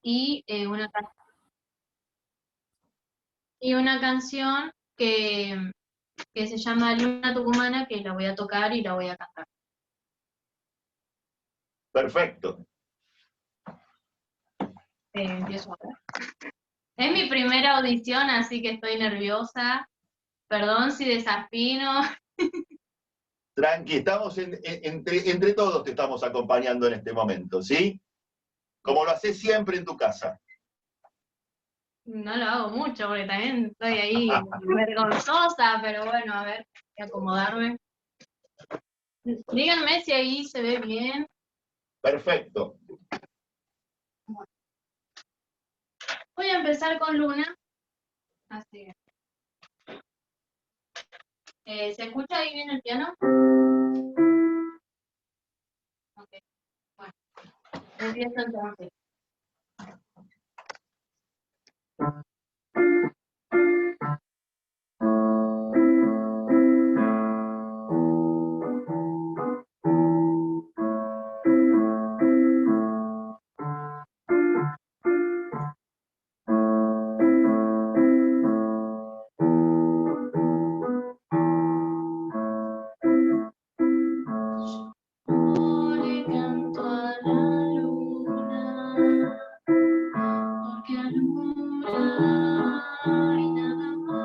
y, y una canción que se llama Luna Tucumana, que la voy a tocar y la voy a cantar. Perfecto. Empiezo a ver. Es mi primera audición, así que estoy nerviosa. Perdón si desafino. Tranqui, estamos entre todos te estamos acompañando en este momento, ¿sí? Como lo haces siempre en tu casa. No lo hago mucho, porque también estoy ahí vergonzosa, pero bueno, a ver, voy a acomodarme. Díganme si ahí se ve bien. Perfecto. Voy a empezar con Luna. Así que. ¿Se escucha ahí bien el piano? Ok, bueno. Empiezo entonces. Yo le canto a la luna, porque alumbra y nada más.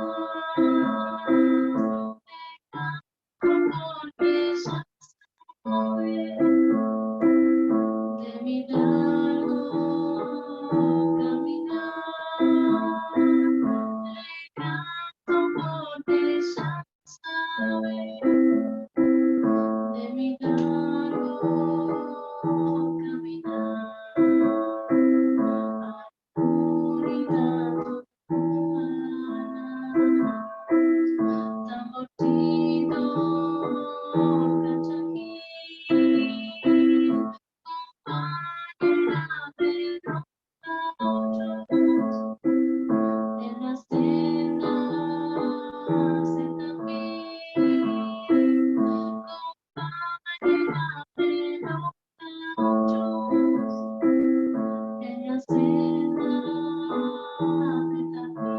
Le canto porque ya sabe de mi largo caminar. Le canto porque ya sabe de mi largo caminar. Unidad humana, tamborcito, cachaquí, compañera de los gauchos, en la senda se también, compañera de los gauchos, en la senda de también.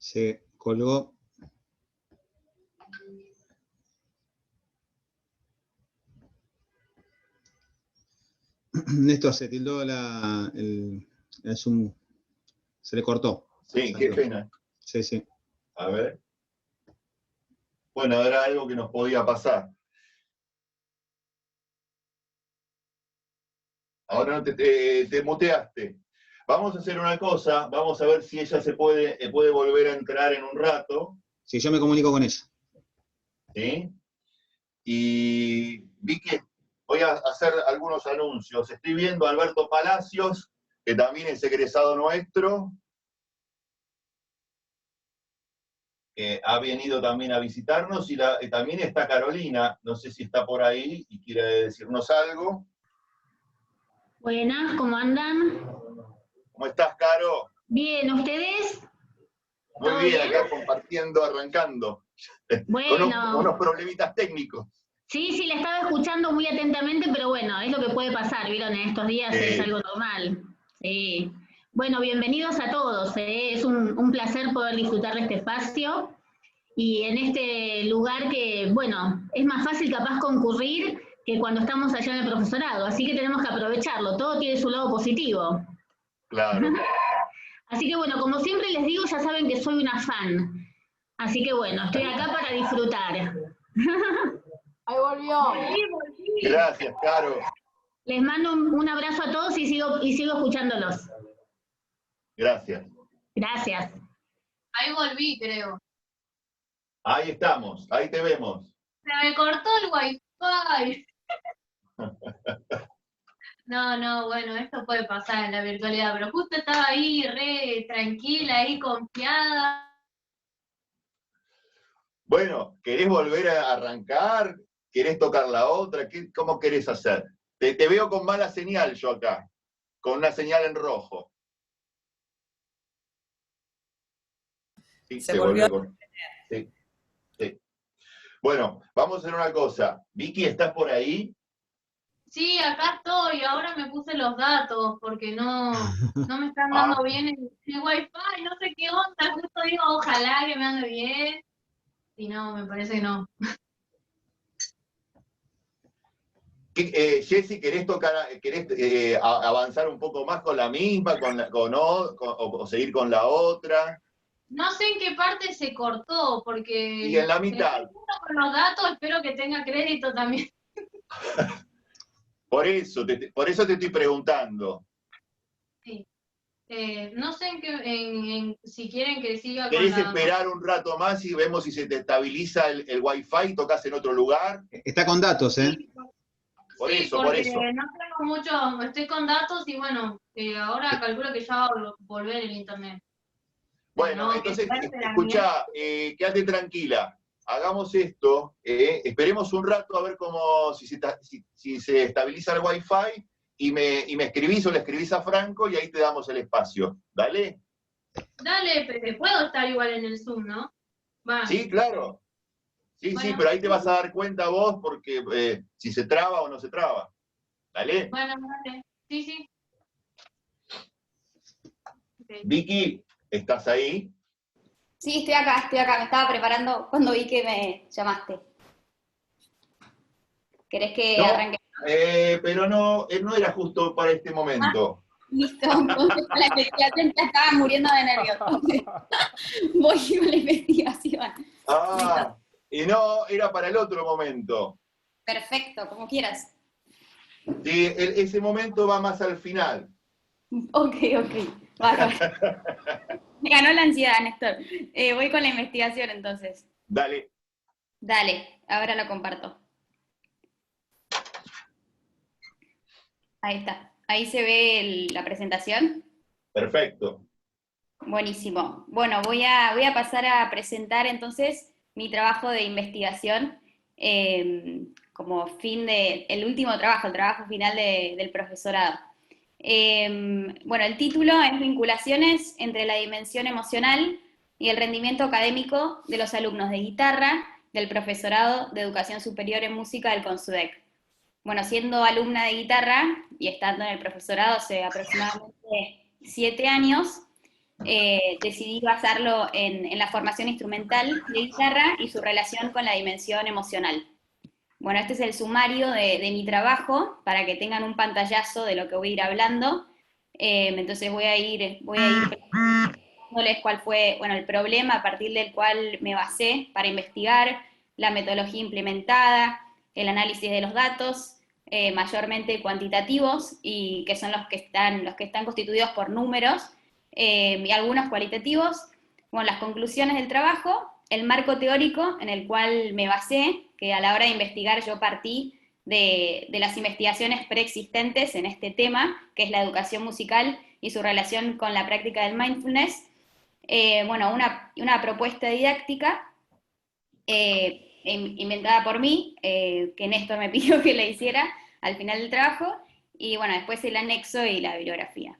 Se colgó. Néstor, se tildó se le cortó. Sí, qué pena. Sí, sí. A ver. Bueno, era algo que nos podía pasar. Ahora no te muteaste. Vamos a hacer una cosa, vamos a ver si ella se puede volver a entrar en un rato. Sí, yo me comunico con ella. ¿Sí? Y vi que voy a hacer algunos anuncios. Estoy viendo a Alberto Palacios, que también es egresado nuestro, que ha venido también a visitarnos, y también está Carolina, no sé si está por ahí y quiere decirnos algo. Buenas, ¿cómo andan? ¿Cómo estás, Caro? Bien, ¿ustedes? Muy bien, acá compartiendo, arrancando. Bueno. Con unos problemitas técnicos. Sí, sí, la estaba escuchando muy atentamente, pero bueno, es lo que puede pasar, ¿vieron? En estos días es algo normal. Sí. Bueno, bienvenidos a todos. Es un placer poder disfrutar de este espacio y en este lugar que, bueno, es más fácil capaz concurrir que cuando estamos allá en el profesorado, así que tenemos que aprovecharlo, todo tiene su lado positivo. Claro. Así que bueno, como siempre les digo, ya saben que soy una fan. Así que bueno, estoy acá para disfrutar. Ahí volvió. Gracias, Caro. Les mando un abrazo a todos y sigo escuchándolos. Gracias. Gracias. Ahí volví, creo. Ahí estamos, ahí te vemos. Se me cortó el wifi. No, bueno, esto puede pasar en la virtualidad, pero justo estaba ahí re tranquila, ahí confiada. Bueno, ¿querés volver a arrancar? ¿Querés tocar la otra? ¿Cómo querés hacer? Te veo con mala señal yo acá, con una señal en rojo. Sí, Se volvió. Sí, sí. Bueno, vamos a hacer una cosa. Vicky, ¿estás por ahí? Sí, acá estoy, ahora me puse los datos porque no me están Ah, dando bien el wifi, no sé qué onda, justo digo, ojalá que me ande bien. Y no, me parece que no. Jessy, ¿querés avanzar un poco más con la misma, o seguir con la otra? No sé en qué parte se cortó, porque Y en la estoy mitad. con los datos, espero que tenga crédito también. Por eso te estoy preguntando. Sí. No sé si quieren que siga con ¿Querés la... esperar un rato más y vemos si se te estabiliza el wifi y tocas en otro lugar? Está con datos, ¿eh? Por Sí, eso. porque no tengo mucho, estoy con datos y bueno, ahora calculo que ya va a volver el internet. Bueno, No, entonces, qué suerte la mía. escuchá, quédate tranquila. Hagamos esto, esperemos un rato a ver si se estabiliza el wifi y me escribís o le escribís a Franco y ahí te damos el espacio. ¿Dale? Dale, Pepe, puedo estar igual en el Zoom, ¿no? Va. Sí, claro. Sí, Bueno, pero ahí te vas a dar cuenta vos porque si se traba o no se traba. ¿Dale? bueno, dale. Sí. Okay. Vicky, ¿estás ahí? Sí, estoy acá, me estaba preparando cuando vi que me llamaste. ¿Querés que No, arranque? pero no era justo para este momento. Listo, entonces con la investigación ya estaba muriendo de nervios. Entonces, voy con la investigación. Ah, y no, era para el otro momento. Perfecto, como quieras. Sí, ese momento va más al final. Ok. Bárbaro. Me ganó la ansiedad, Néstor. Voy con la investigación entonces. Dale. Dale, ahora lo comparto. Ahí está. Ahí se ve la presentación. Perfecto. Buenísimo. Bueno, voy a pasar a presentar entonces mi trabajo de investigación como el último trabajo, el trabajo final del profesorado. Bueno, el título es Vinculaciones entre la dimensión emocional y el rendimiento académico de los alumnos de guitarra del profesorado de Educación Superior en Música del CONSUDEC. Bueno, siendo alumna de guitarra y estando en el profesorado hace aproximadamente 7 años, decidí basarlo en la formación instrumental de guitarra y su relación con la dimensión emocional. Bueno, este es el sumario de mi trabajo, para que tengan un pantallazo de lo que voy a ir hablando. Entonces voy a ir presentándoles cuál fue, bueno, el problema a partir del cual me basé para investigar, la metodología implementada, el análisis de los datos, mayormente cuantitativos, y que son los que están constituidos por números, y algunos cualitativos, bueno, las conclusiones del trabajo, el marco teórico en el cual me basé, que a la hora de investigar yo partí de las investigaciones preexistentes en este tema, que es la educación musical y su relación con la práctica del mindfulness. Bueno, una propuesta didáctica inventada por mí, que Néstor me pidió que la hiciera al final del trabajo, y bueno, después el anexo y la bibliografía.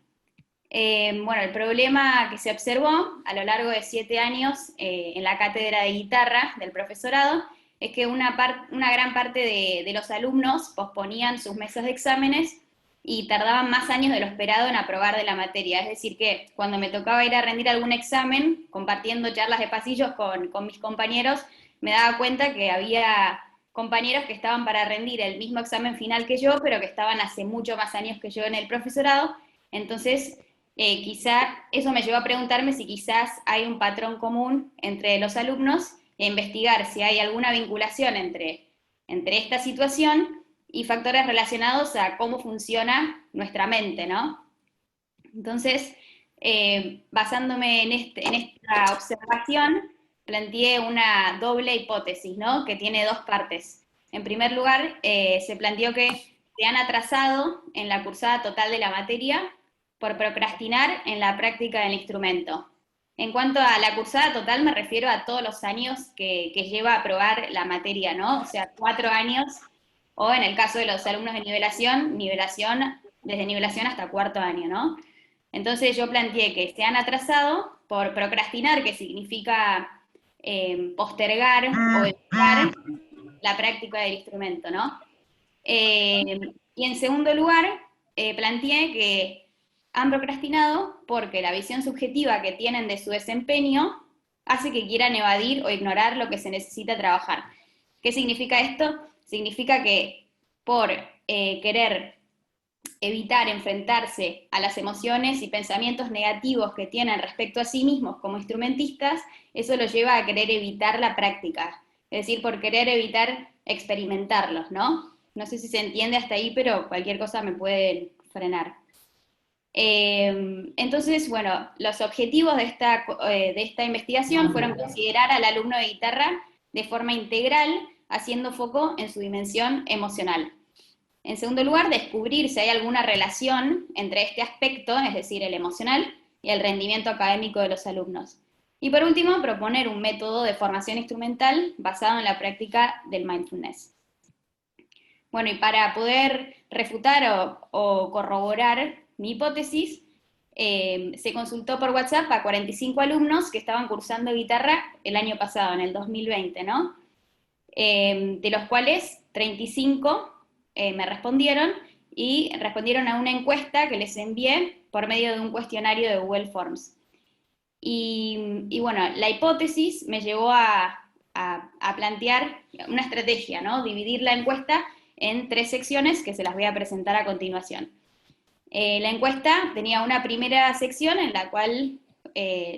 Bueno, el problema que se observó a lo largo de 7 años en la cátedra de guitarra del profesorado es que una gran parte de los alumnos posponían sus mesas de exámenes y tardaban más años de lo esperado en aprobar de la materia. Es decir que cuando me tocaba ir a rendir algún examen, compartiendo charlas de pasillos con mis compañeros, me daba cuenta que había compañeros que estaban para rendir el mismo examen final que yo, pero que estaban hace mucho más años que yo en el profesorado. Entonces, quizá eso me llevó a preguntarme si quizás hay un patrón común entre los alumnos e investigar si hay alguna vinculación entre esta situación y factores relacionados a cómo funciona nuestra mente, ¿no? Entonces, basándome en esta observación, planteé una doble hipótesis, ¿no? Que tiene 2 partes. En primer lugar, se planteó que se han atrasado en la cursada total de la materia por procrastinar en la práctica del instrumento. En cuanto a la cursada total, me refiero a todos los años que lleva a aprobar la materia, ¿no? O sea, 4 años, o en el caso de los alumnos de nivelación, desde nivelación hasta 4º año, ¿no? Entonces yo planteé que se han atrasado por procrastinar, que significa postergar o evitar la práctica del instrumento, ¿no? Y en segundo lugar, planteé que han procrastinado porque la visión subjetiva que tienen de su desempeño hace que quieran evadir o ignorar lo que se necesita trabajar. ¿Qué significa esto? Significa que por querer evitar enfrentarse a las emociones y pensamientos negativos que tienen respecto a sí mismos como instrumentistas, eso los lleva a querer evitar la práctica, es decir, por querer evitar experimentarlos, ¿no? No sé si se entiende hasta ahí, pero cualquier cosa me puede frenar. Entonces, bueno, los objetivos de esta investigación fueron considerar al alumno de guitarra de forma integral, haciendo foco en su dimensión emocional. En segundo lugar, descubrir si hay alguna relación entre este aspecto, es decir, el emocional, y el rendimiento académico de los alumnos. Y por último, proponer un método de formación instrumental basado en la práctica del mindfulness. Bueno, y para poder refutar o corroborar mi hipótesis, se consultó por WhatsApp a 45 alumnos que estaban cursando guitarra el año pasado, en el 2020, ¿no? De los cuales 35 me respondieron, y respondieron a una encuesta que les envié por medio de un cuestionario de Google Forms. Y bueno, la hipótesis me llevó a plantear una estrategia, ¿no? Dividir la encuesta en 3 secciones que se las voy a presentar a continuación. La encuesta tenía una primera sección en la cual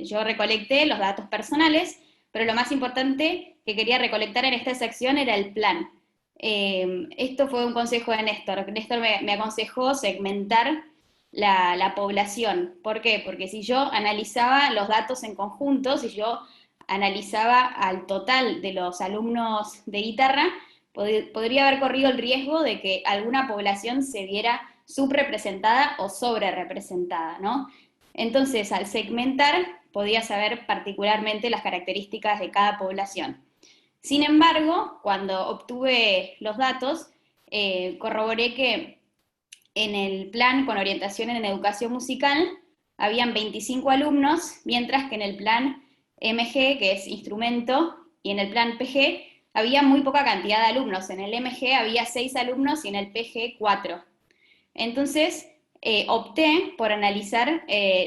yo recolecté los datos personales, pero lo más importante que quería recolectar en esta sección era el plan. Esto fue un consejo de Néstor. Néstor me aconsejó segmentar la población. ¿Por qué? Porque si yo analizaba los datos en conjunto, si yo analizaba al total de los alumnos de guitarra, podría haber corrido el riesgo de que alguna población se viera subrepresentada o sobrerepresentada, ¿no? Entonces, al segmentar, podía saber particularmente las características de cada población. Sin embargo, cuando obtuve los datos, corroboré que en el plan con orientación en educación musical habían 25 alumnos, mientras que en el plan MG, que es instrumento, y en el plan PG había muy poca cantidad de alumnos. En el MG había 6 alumnos y en el PG 4. Entonces, opté por analizar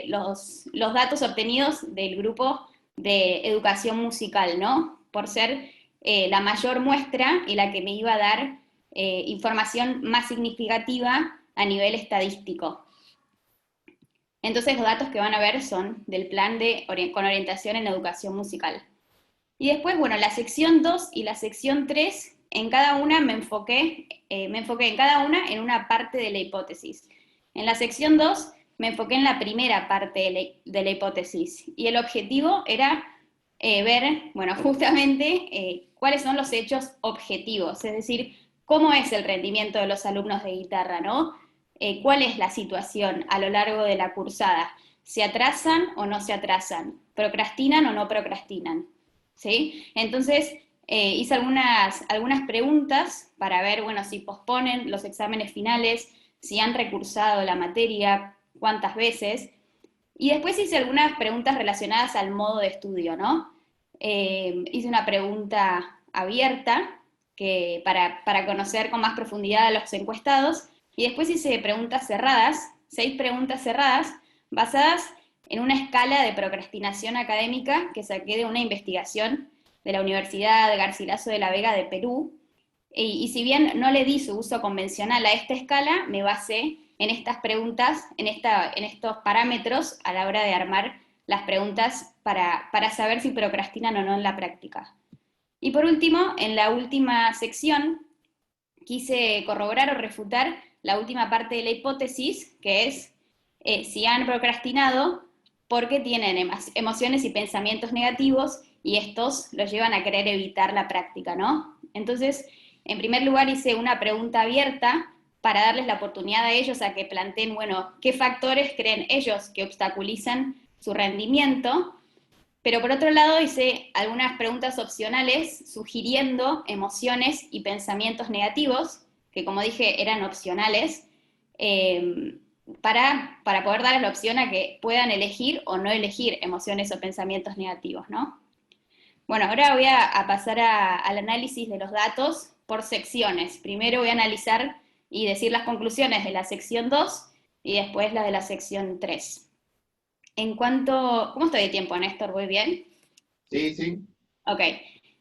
los datos obtenidos del grupo de educación musical, ¿no? Por ser la mayor muestra y la que me iba a dar información más significativa a nivel estadístico. Entonces los datos que van a ver son del plan con orientación en educación musical. Y después, bueno, la sección 2 y la sección 3, en cada una me enfoqué en cada una en una parte de la hipótesis. En la sección 2 me enfoqué en la primera parte de la hipótesis, y el objetivo era ver, bueno, justamente cuáles son los hechos objetivos, es decir, cómo es el rendimiento de los alumnos de guitarra, ¿no? ¿Cuál es la situación a lo largo de la cursada? ¿Se atrasan o no se atrasan? ¿Procrastinan o no procrastinan? ¿Sí? Entonces, hice algunas preguntas para ver, bueno, si posponen los exámenes finales, si han recursado la materia, cuántas veces. Y después hice algunas preguntas relacionadas al modo de estudio, ¿no? Hice una pregunta abierta para conocer con más profundidad a los encuestados, y después hice preguntas cerradas, 6 preguntas cerradas, basadas en una escala de procrastinación académica que saqué de una investigación de la Universidad de Garcilaso de la Vega de Perú, y si bien no le di su uso convencional a esta escala, me basé en estas preguntas, en estos parámetros a la hora de armar las preguntas para saber si procrastinan o no en la práctica. Y por último, en la última sección, quise corroborar o refutar la última parte de la hipótesis, que es si han procrastinado porque tienen emociones y pensamientos negativos, y estos los llevan a querer evitar la práctica, ¿no? Entonces, en primer lugar hice una pregunta abierta para darles la oportunidad a ellos a que planteen, bueno, qué factores creen ellos que obstaculizan su rendimiento. Pero por otro lado hice algunas preguntas opcionales sugiriendo emociones y pensamientos negativos, que como dije eran opcionales, para poder darles la opción a que puedan elegir o no elegir emociones o pensamientos negativos, ¿no? Bueno, ahora voy a pasar al análisis de los datos por secciones. Primero voy a analizar y decir las conclusiones de la sección 2 y después la de la sección 3. En cuanto... ¿Cómo estoy de tiempo, Néstor? ¿Voy bien? Sí, sí. Ok.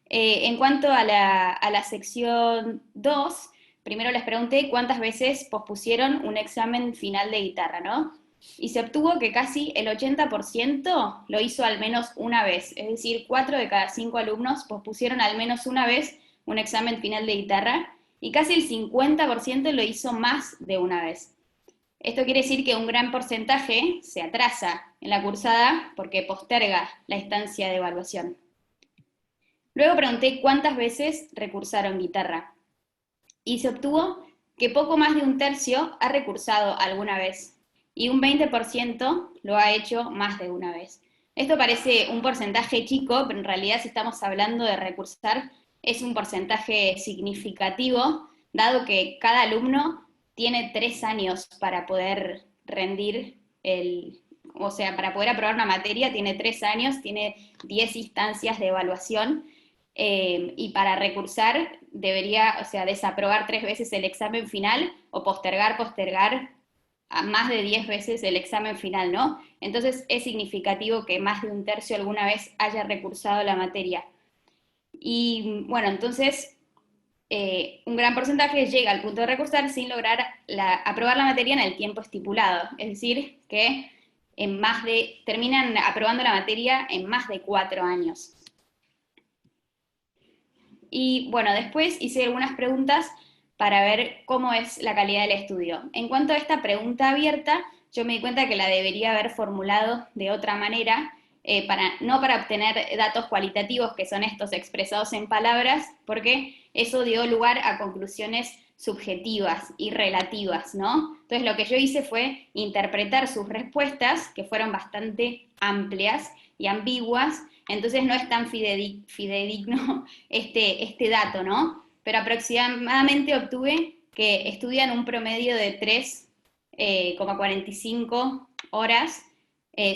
En cuanto a la sección 2, primero les pregunté cuántas veces pospusieron un examen final de guitarra, ¿no? Y se obtuvo que casi el 80% lo hizo al menos una vez, es decir, 4 de cada 5 alumnos pospusieron al menos una vez un examen final de guitarra, y casi el 50% lo hizo más de una vez. Esto quiere decir que un gran porcentaje se atrasa en la cursada porque posterga la instancia de evaluación. Luego pregunté cuántas veces recursaron guitarra, y se obtuvo que poco más de un tercio ha recursado alguna vez, y un 20% lo ha hecho más de una vez. Esto parece un porcentaje chico, pero en realidad si estamos hablando de recursar, es un porcentaje significativo, dado que cada alumno tiene 3 años para poder rendir o sea, para poder aprobar una materia tiene 3 años, tiene 10 instancias de evaluación, y para recursar debería, o sea, desaprobar 3 veces el examen final o postergar a más de 10 veces el examen final, ¿no? Entonces es significativo que más de un tercio alguna vez haya recursado la materia. Y bueno, entonces un gran porcentaje llega al punto de recursar sin lograr aprobar la materia en el tiempo estipulado, es decir, que terminan aprobando la materia en más de 4 años. Y bueno, después hice algunas preguntas para ver cómo es la calidad del estudio. En cuanto a esta pregunta abierta, yo me di cuenta que la debería haber formulado de otra manera, no para obtener datos cualitativos, que son estos expresados en palabras, porque eso dio lugar a conclusiones subjetivas y relativas, ¿no? Entonces lo que yo hice fue interpretar sus respuestas, que fueron bastante amplias y ambiguas, entonces no es tan fidedigno este dato, ¿no? Pero aproximadamente obtuve que estudian un promedio de 3,45 horas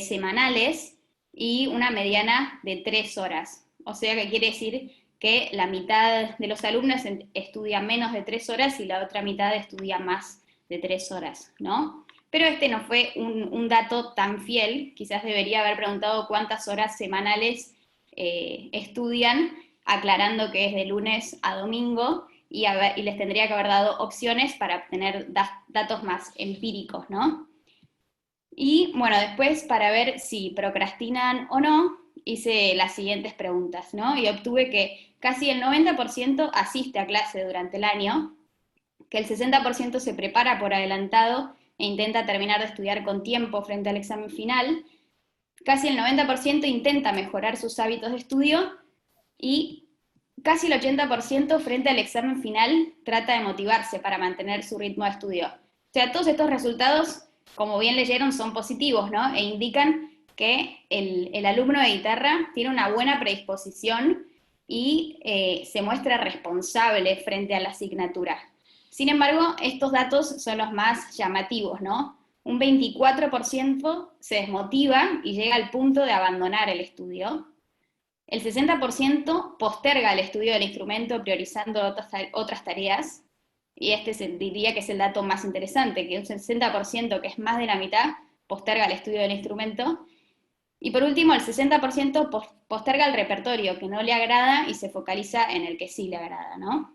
semanales y una mediana de 3 horas. O sea que quiere decir que la mitad de los alumnos estudia menos de 3 horas y la otra mitad estudia más de 3 horas, ¿no? Pero este no fue un dato tan fiel, quizás debería haber preguntado cuántas horas semanales estudian, aclarando que es de lunes a domingo, y les tendría que haber dado opciones para obtener datos más empíricos, ¿no? Y bueno, después para ver si procrastinan o no, hice las siguientes preguntas, ¿no? Y obtuve que casi el 90% asiste a clase durante el año, que el 60% se prepara por adelantado e intenta terminar de estudiar con tiempo frente al examen final, casi el 90% intenta mejorar sus hábitos de estudio, y casi el 80% frente al examen final trata de motivarse para mantener su ritmo de estudio. O sea, todos estos resultados, como bien leyeron, son positivos, ¿no? E indican que el alumno de guitarra tiene una buena predisposición y se muestra responsable frente a la asignatura. Sin embargo, estos datos son los más llamativos, ¿no? Un 24% se desmotiva y llega al punto de abandonar el estudio. El 60% posterga el estudio del instrumento priorizando otras tareas, y diría que es el dato más interesante, que un 60%, que es más de la mitad, posterga el estudio del instrumento. Y por último, el 60% posterga el repertorio que no le agrada y se focaliza en el que sí le agrada, ¿no?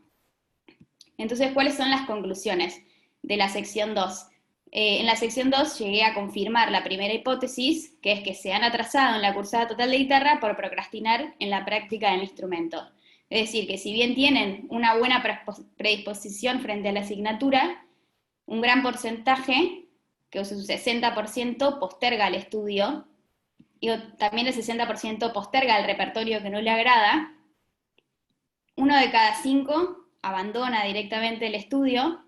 Entonces, ¿cuáles son las conclusiones de la sección 2? En la sección 2 llegué a confirmar la primera hipótesis, que es que se han atrasado en la cursada total de guitarra por procrastinar en la práctica del instrumento. Es decir, que si bien tienen una buena predisposición frente a la asignatura, un gran porcentaje, que es un 60%, posterga el estudio, y también el 60% posterga el repertorio que no le agrada. 1 de cada 5 abandona directamente el estudio,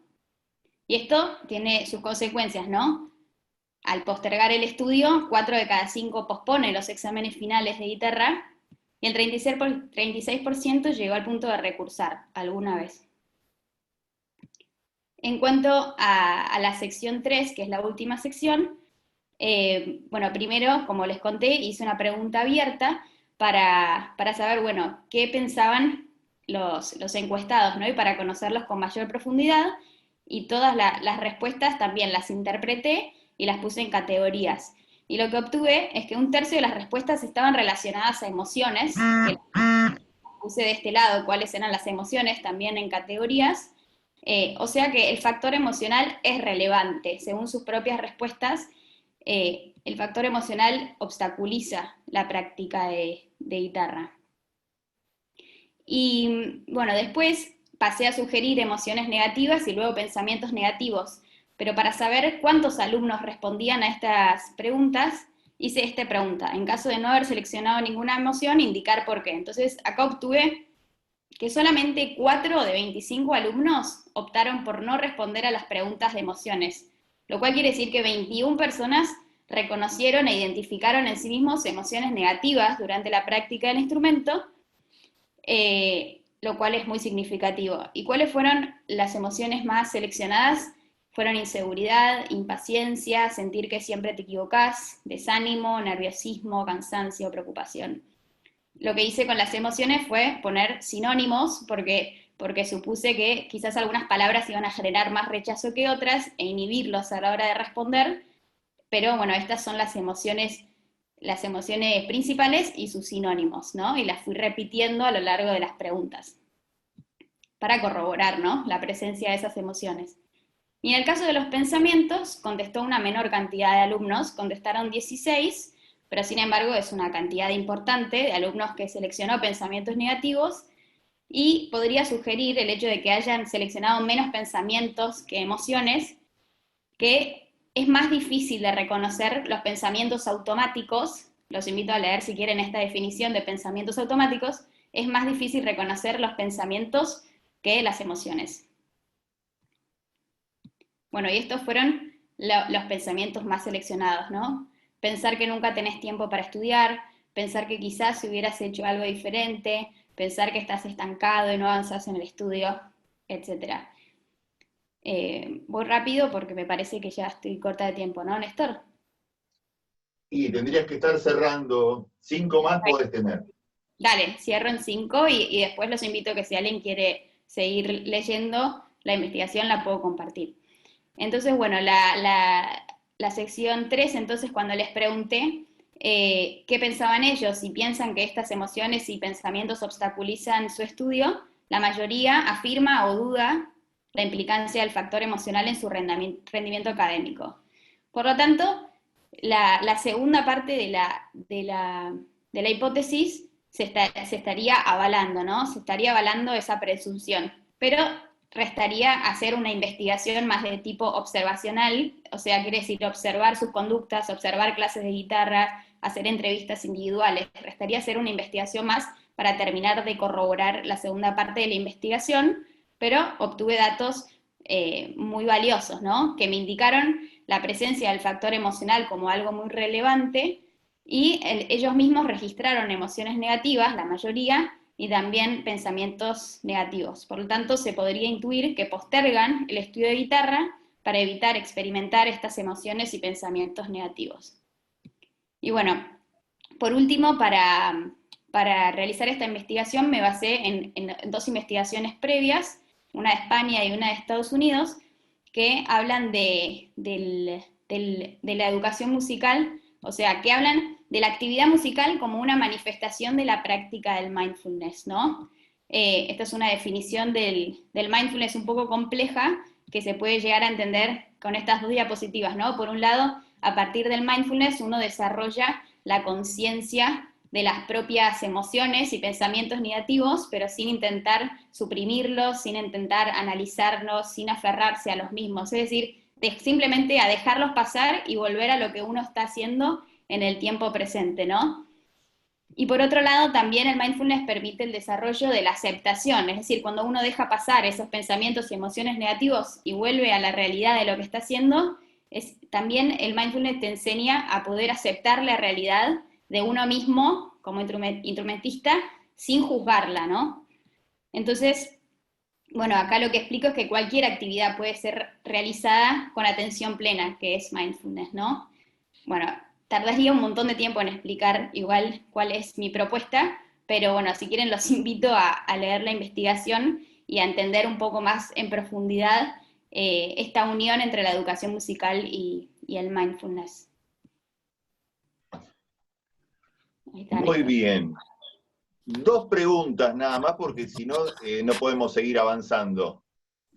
Y esto tiene sus consecuencias, ¿no? Al postergar el estudio, 4 de cada 5 pospone los exámenes finales de guitarra, y el 36% llegó al punto de recursar alguna vez. En cuanto a la sección 3, que es la última sección, bueno, primero, como les conté, hice una pregunta abierta para saber, bueno, qué pensaban los encuestados, ¿no? Y para conocerlos con mayor profundidad, y todas las respuestas también las interpreté y las puse en categorías. Y lo que obtuve es que 1/3 de las respuestas estaban relacionadas a emociones, que puse de este lado cuáles eran las emociones también en categorías, o sea que el factor emocional es relevante. Según sus propias respuestas, el factor emocional obstaculiza la práctica de guitarra. Y bueno, después pasé a sugerir emociones negativas y luego pensamientos negativos, pero para saber cuántos alumnos respondían a estas preguntas, hice esta pregunta: en caso de no haber seleccionado ninguna emoción, indicar por qué. Entonces acá obtuve que solamente 4 de 25 alumnos optaron por no responder a las preguntas de emociones, lo cual quiere decir que 21 personas reconocieron e identificaron en sí mismos emociones negativas durante la práctica del instrumento, lo cual es muy significativo. ¿Y cuáles fueron las emociones más seleccionadas? Fueron inseguridad, impaciencia, sentir que siempre te equivocás, desánimo, nerviosismo, cansancio, preocupación. Lo que hice con las emociones fue poner sinónimos, porque supuse que quizás algunas palabras iban a generar más rechazo que otras e inhibirlos a la hora de responder, pero bueno, estas son las emociones principales y sus sinónimos, ¿no? Y las fui repitiendo a lo largo de las preguntas para corroborar, ¿no?, la presencia de esas emociones. Y en el caso de los pensamientos, contestó una menor cantidad de alumnos, contestaron 16, pero sin embargo es una cantidad importante de alumnos que seleccionó pensamientos negativos, y podría sugerir el hecho de que hayan seleccionado menos pensamientos que emociones, que es más difícil de reconocer los pensamientos automáticos. Los invito a leer si quieren esta definición de pensamientos automáticos. Es más difícil reconocer los pensamientos que las emociones. Bueno, y estos fueron los pensamientos más seleccionados, ¿no? Pensar que nunca tenés tiempo para estudiar, pensar que quizás si hubieras hecho algo diferente, pensar que estás estancado y no avanzás en el estudio, etc. Voy rápido porque me parece que ya estoy corta de tiempo, ¿no, Néstor? Y tendrías que estar cerrando. 5 más podés tener. Dale, cierro en 5 y después los invito a que si alguien quiere seguir leyendo la investigación la puedo compartir. Entonces, bueno, la sección 3, entonces cuando les pregunté qué pensaban ellos, si piensan que estas emociones y pensamientos obstaculizan su estudio, la mayoría afirma o duda la implicancia del factor emocional en su rendimiento académico. Por lo tanto, la segunda parte de la hipótesis se estaría avalando, ¿no? Se estaría avalando esa presunción, pero restaría hacer una investigación más de tipo observacional, o sea, quiere decir observar sus conductas, observar clases de guitarra, hacer entrevistas individuales. Restaría hacer una investigación más para terminar de corroborar la segunda parte de la investigación, pero obtuve datos muy valiosos, ¿no?, que me indicaron la presencia del factor emocional como algo muy relevante, y ellos mismos registraron emociones negativas, la mayoría, y también pensamientos negativos. Por lo tanto, se podría intuir que postergan el estudio de guitarra para evitar experimentar estas emociones y pensamientos negativos. Y bueno, por último, para realizar esta investigación me basé en 2 investigaciones previas, una de España y una de Estados Unidos, que hablan de la educación musical, o sea, que hablan de la actividad musical como una manifestación de la práctica del mindfulness, ¿no? Esta es una definición del mindfulness un poco compleja, que se puede llegar a entender con estas 2 diapositivas, ¿no? Por un lado, a partir del mindfulness uno desarrolla la conciencia de las propias emociones y pensamientos negativos, pero sin intentar suprimirlos, sin intentar analizarlos, sin aferrarse a los mismos, es decir, simplemente a dejarlos pasar y volver a lo que uno está haciendo en el tiempo presente, ¿no? Y por otro lado, también el mindfulness permite el desarrollo de la aceptación, es decir, cuando uno deja pasar esos pensamientos y emociones negativos y vuelve a la realidad de lo que está haciendo, también el mindfulness te enseña a poder aceptar la realidad de uno mismo como instrumentista sin juzgarla, ¿no? Entonces, bueno, acá lo que explico es que cualquier actividad puede ser realizada con atención plena, que es mindfulness, ¿no? Bueno, tardaría un montón de tiempo en explicar igual cuál es mi propuesta, pero bueno, si quieren los invito a leer la investigación y a entender un poco más en profundidad esta unión entre la educación musical y el mindfulness. Ahí está, Muy Néstor. bien. 2 preguntas nada más, porque si no, no podemos seguir avanzando.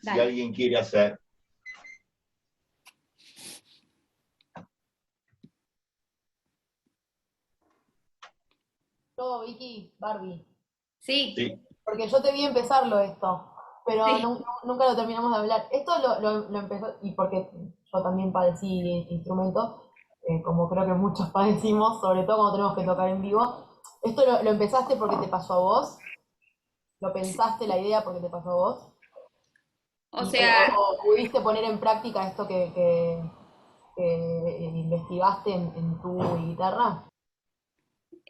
Si Dale. alguien quiere hacer. Yo, Vicky, Barbie. Sí, Sí. Porque yo te vi empezarlo esto, pero sí. nunca lo terminamos de hablar. Esto lo empezó, y porque yo también padecí instrumentos, como creo que muchos padecimos, sobre todo cuando tenemos que tocar en vivo. ¿Esto lo empezaste porque te pasó a vos? ¿Lo pensaste la idea porque te pasó a vos? O Y, sea, o pudiste poner en práctica esto que investigaste en tu guitarra?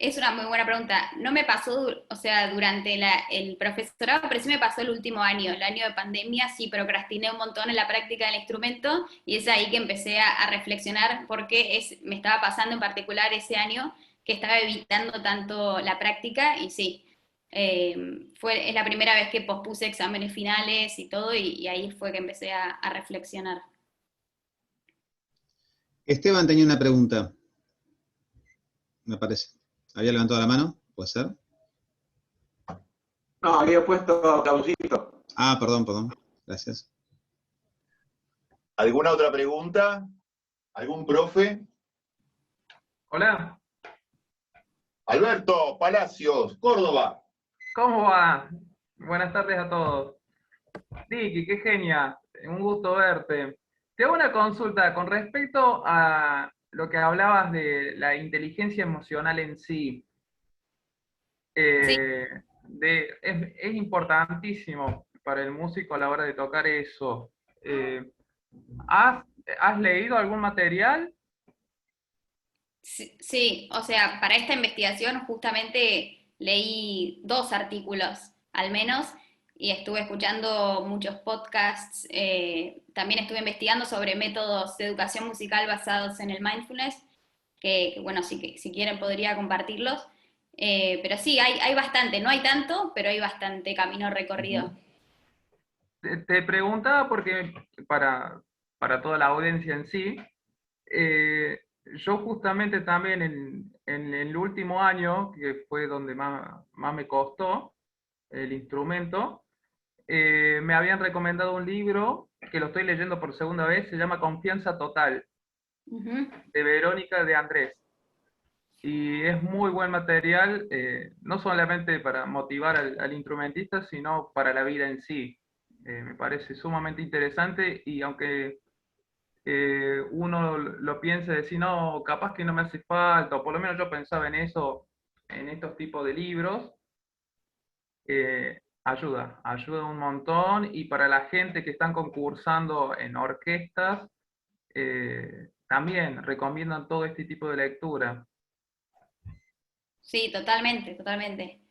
es una muy buena pregunta. No me pasó, o sea, durante el profesorado, pero sí me pasó el último año, el año de pandemia, sí procrastiné un montón en la práctica del instrumento y es ahí que empecé a reflexionar por qué me estaba pasando en particular ese año que estaba evitando tanto la práctica y sí, es la primera vez que pospuse exámenes finales y todo y ahí fue que empecé a reflexionar. Esteban tenía una pregunta, me parece. ¿Había levantado la mano? ¿Puede ser? No, había puesto Causito. Ah, perdón. Gracias. ¿Alguna otra pregunta? ¿Algún profe? Hola, Alberto Palacios, Córdoba. ¿cómo va? Buenas tardes a todos. Vicky, qué genia, un gusto verte. Te hago una consulta con respecto a lo que hablabas de la inteligencia emocional en sí. Sí. Es importantísimo para el músico a la hora de tocar eso. ¿Has leído algún material? Sí, o sea, para esta investigación justamente leí 2 artículos, al menos, y estuve escuchando muchos podcasts, también estuve investigando sobre métodos de educación musical basados en el mindfulness, que bueno, si quieren podría compartirlos, pero sí, hay bastante, no hay tanto, pero hay bastante camino recorrido. Te preguntaba porque para toda la audiencia en sí, yo justamente también en el último año, que fue donde más me costó el instrumento, me habían recomendado un libro que lo estoy leyendo por segunda vez, se llama Confianza Total, Ujú. de Verónica de Andrés. Y es muy buen material, no solamente para motivar al instrumentista, sino para la vida en sí. Me parece sumamente interesante y aunque uno lo piensa de decir, no, capaz que no me hace falta, o por lo menos yo pensaba en eso, en estos tipos de libros, ayuda un montón, y para la gente que están concursando en orquestas, también recomiendan todo este tipo de lectura. Sí, totalmente, totalmente.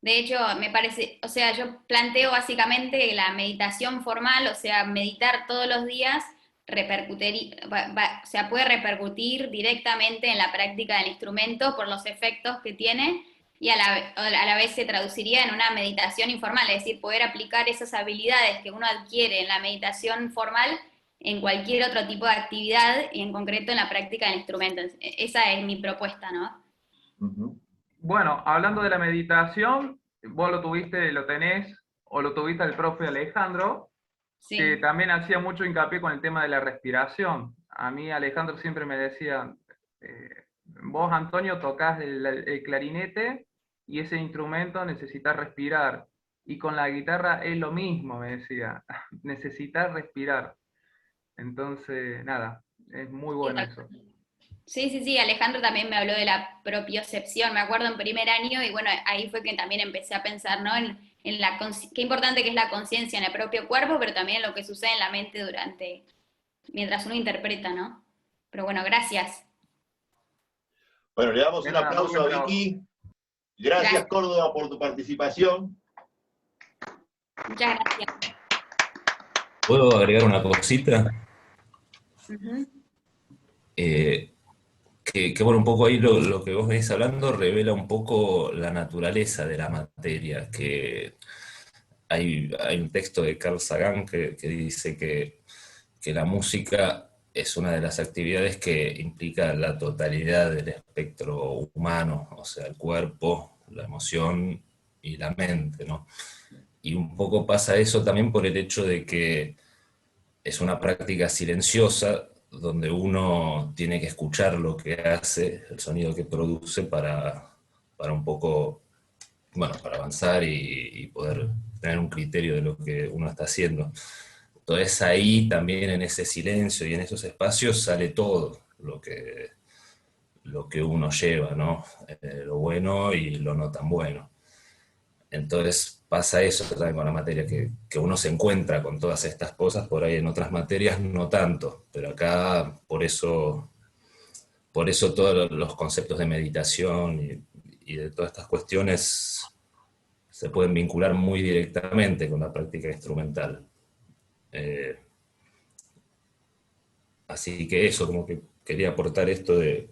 De hecho, me parece, o sea, yo planteo básicamente la meditación formal, o sea, meditar todos los días, o sea, puede repercutir directamente en la práctica del instrumento por los efectos que tiene y a la vez se traduciría en una meditación informal, es decir, poder aplicar esas habilidades que uno adquiere en la meditación formal en cualquier otro tipo de actividad y en concreto en la práctica del instrumento. Esa es mi propuesta, ¿no? Ujú. Bueno, hablando de la meditación, vos lo tenés, o lo tuviste el profe Alejandro, que Sí. también hacía mucho hincapié con el tema de la respiración. A mí Alejandro siempre me decía, vos Antonio tocás el clarinete y ese instrumento necesitas respirar. Y con la guitarra es lo mismo, me decía, necesitas respirar. Entonces, nada, es muy Sí, bueno eso. Sí, Alejandro también me habló de la propiocepción, me acuerdo en primer año, y bueno, ahí fue que también empecé a pensar, ¿no? Qué importante que es la conciencia en el propio cuerpo, pero también en lo que sucede en la mente mientras uno interpreta, ¿no? Pero bueno, gracias. Bueno, le damos De un nada, muy aplauso buen a trabajo. Vicky. Gracias, Gracias. Córdoba, por tu participación. Muchas gracias. ¿Puedo agregar una cosita? Ujú. Que bueno, un poco ahí lo que vos venís hablando revela un poco la naturaleza de la materia, que hay un texto de Carl Sagan que dice que la música es una de las actividades que implica la totalidad del espectro humano, o sea, el cuerpo, la emoción y la mente, ¿no? Y un poco pasa eso también por el hecho de que es una práctica silenciosa donde uno tiene que escuchar lo que hace, el sonido que produce para un poco, bueno, para avanzar y poder tener un criterio de lo que uno está haciendo. Entonces ahí también en ese silencio y en esos espacios sale todo lo que uno lleva, ¿no? Lo bueno y lo no tan bueno. Entonces pasa eso también con la materia, que uno se encuentra con todas estas cosas, por ahí en otras materias no tanto, pero acá por eso todos los conceptos de meditación y de todas estas cuestiones se pueden vincular muy directamente con la práctica instrumental. Así que eso, como que quería aportar esto de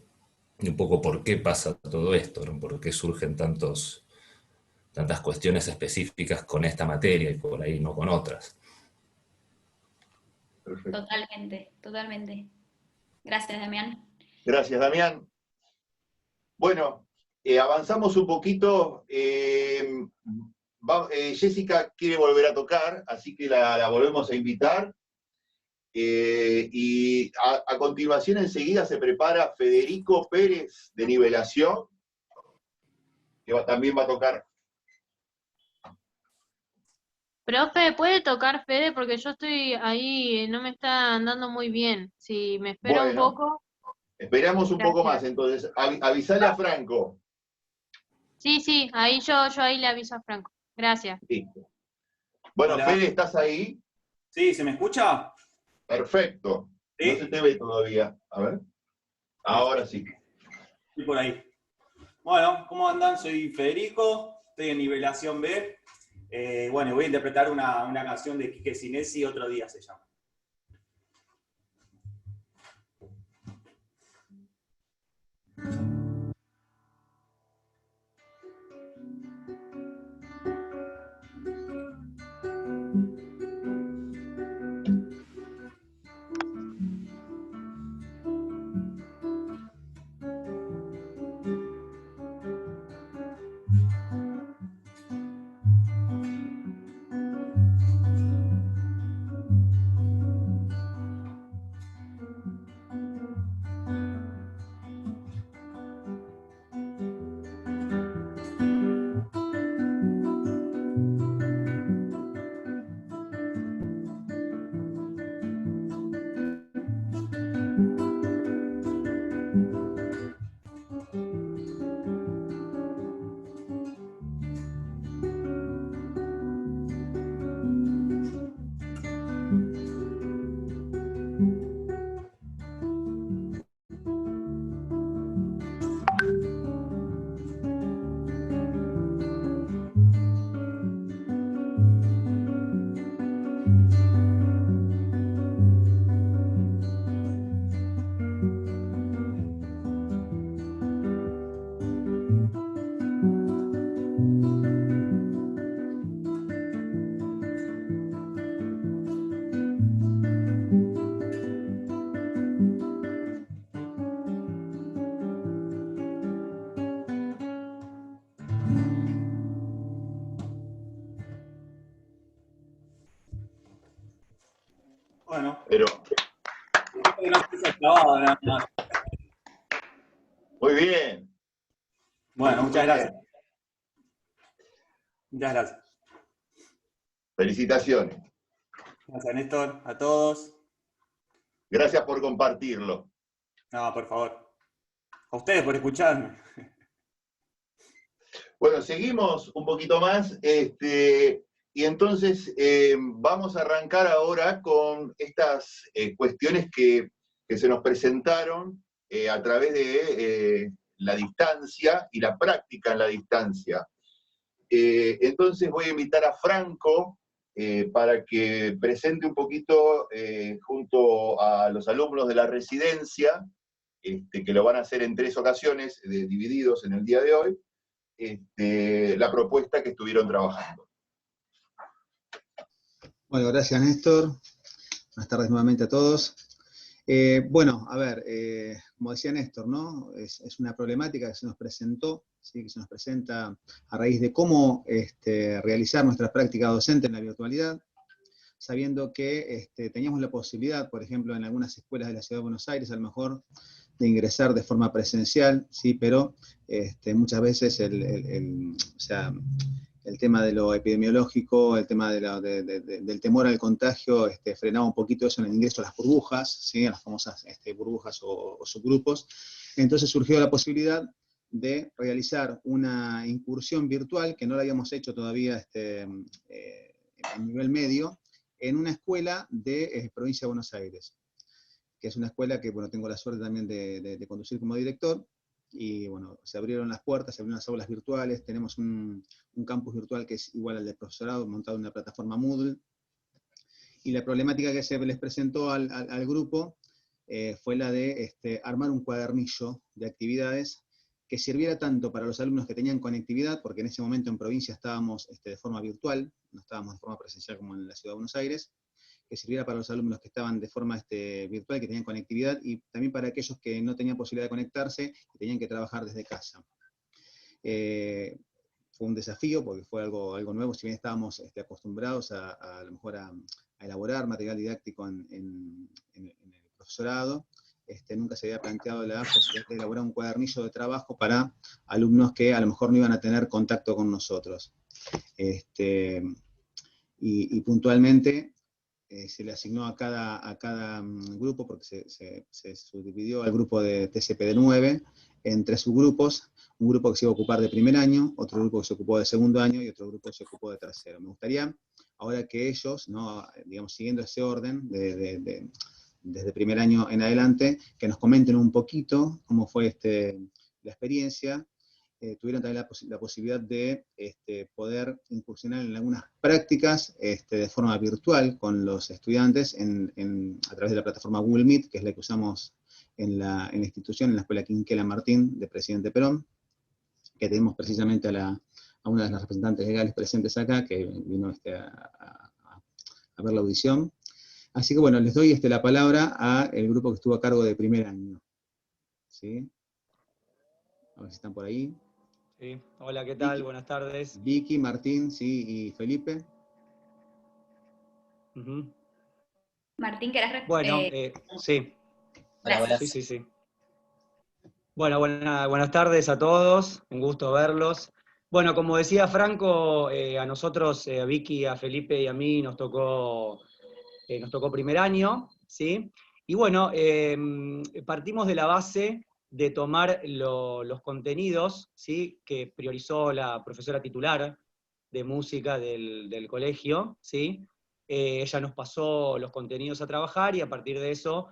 un poco por qué pasa todo esto, ¿no? Por qué surgen tantas cuestiones específicas con esta materia y por ahí no con otras. Perfecto. Totalmente. Gracias, Damián. Gracias, Damián. Bueno, avanzamos un poquito. Jessica quiere volver a tocar, así que la volvemos a invitar. Y a continuación enseguida se prepara Federico Pérez de Nivelación, que también va a tocar. Profe, ¿puede tocar Fede? Porque yo estoy ahí, no me está andando muy bien. Si me espera un Bueno, poco. esperamos un poco más, Gracias. entonces avisale a Franco. Sí, ahí yo ahí le aviso a Franco. Gracias. Listo. Bueno, Hola. Fede, ¿estás ahí? Sí, ¿se me escucha? Perfecto. ¿Sí? No se te ve todavía. A ver. Ahora sí. Estoy por ahí. Bueno, ¿cómo andan? Soy Federico, estoy en Nivelación B. Bueno, voy a interpretar una canción de Quique Sinesi, Otro Día se llama. Bueno, Pero, no se hizo grabado, nada más. muy bien. Bueno, muchas Muy gracias. bien. Muchas gracias. Felicitaciones. Gracias, Néstor, a todos. Gracias por compartirlo. No, por favor. A ustedes por escucharme. Bueno, seguimos un poquito más, y entonces vamos a arrancar ahora con estas cuestiones que se nos presentaron a través de la distancia y la práctica en la distancia. Entonces voy a invitar a Franco para que presente un poquito junto a los alumnos de la residencia, que lo van a hacer en 3 ocasiones, divididos en el día de hoy, la propuesta que estuvieron trabajando. Bueno, gracias Néstor. Buenas tardes nuevamente a todos. Bueno, a ver, como decía Néstor, ¿no? Es una problemática que se nos presentó, ¿sí? Que se nos presenta a raíz de cómo realizar nuestra práctica docente en la virtualidad, sabiendo que teníamos la posibilidad, por ejemplo, en algunas escuelas de la Ciudad de Buenos Aires, a lo mejor, de ingresar de forma presencial, ¿sí? Pero muchas veces o sea, el tema de lo epidemiológico, el tema del temor al contagio, frenaba un poquito eso en el ingreso a las burbujas, ¿sí? A las famosas burbujas o subgrupos. Entonces surgió la posibilidad de realizar una incursión virtual, que no la habíamos hecho todavía en nivel medio, en una escuela de provincia de Buenos Aires, que es una escuela que, bueno, tengo la suerte también de conducir como director, y bueno, se abrieron las puertas, se abrieron las aulas virtuales, tenemos un campus virtual que es igual al del profesorado, montado en una plataforma Moodle, y la problemática que se les presentó al grupo fue la de armar un cuadernillo de actividades que sirviera tanto para los alumnos que tenían conectividad, porque en ese momento en provincia estábamos de forma virtual, no estábamos de forma presencial como en la Ciudad de Buenos Aires, que sirviera para los alumnos que estaban de forma virtual, que tenían conectividad, y también para aquellos que no tenían posibilidad de conectarse y tenían que trabajar desde casa. Fue un desafío porque fue algo nuevo, si bien estábamos acostumbrados a lo mejor a elaborar material didáctico en el profesorado, nunca se había planteado la posibilidad de elaborar un cuadernillo de trabajo para alumnos que a lo mejor no iban a tener contacto con nosotros. Y puntualmente se le asignó a cada grupo, porque se subdividió al grupo de TCPD9 en 3 subgrupos, un grupo que se iba a ocupar de primer año, otro grupo que se ocupó de segundo año y otro grupo que se ocupó de tercero. Me gustaría, ahora que ellos, ¿no? Digamos, siguiendo ese orden desde primer año en adelante, que nos comenten un poquito cómo fue la experiencia, tuvieron también la posibilidad de poder incursionar en algunas prácticas de forma virtual con los estudiantes a través de la plataforma Google Meet, que es la que usamos en la institución, en la Escuela Quinquela Martín de Presidente Perón, que tenemos precisamente a una de las representantes legales presentes acá, que vino a ver la audición. Así que bueno, les doy la palabra al grupo que estuvo a cargo de primer año. ¿Sí? A ver si están por ahí. Sí. Hola, ¿qué tal? Buenas tardes. Vicky, Martín, sí, y Felipe. Martín, ¿querés responder? Bueno, sí. Gracias. Sí. Bueno, buenas tardes a todos, un gusto verlos. Bueno, como decía Franco, a nosotros, a Vicky, a Felipe y a mí nos tocó primer año, ¿sí? Y bueno, partimos de la base de tomar los contenidos, ¿sí? Que priorizó la profesora titular de música del colegio, ¿sí? Ella nos pasó los contenidos a trabajar y a partir de eso,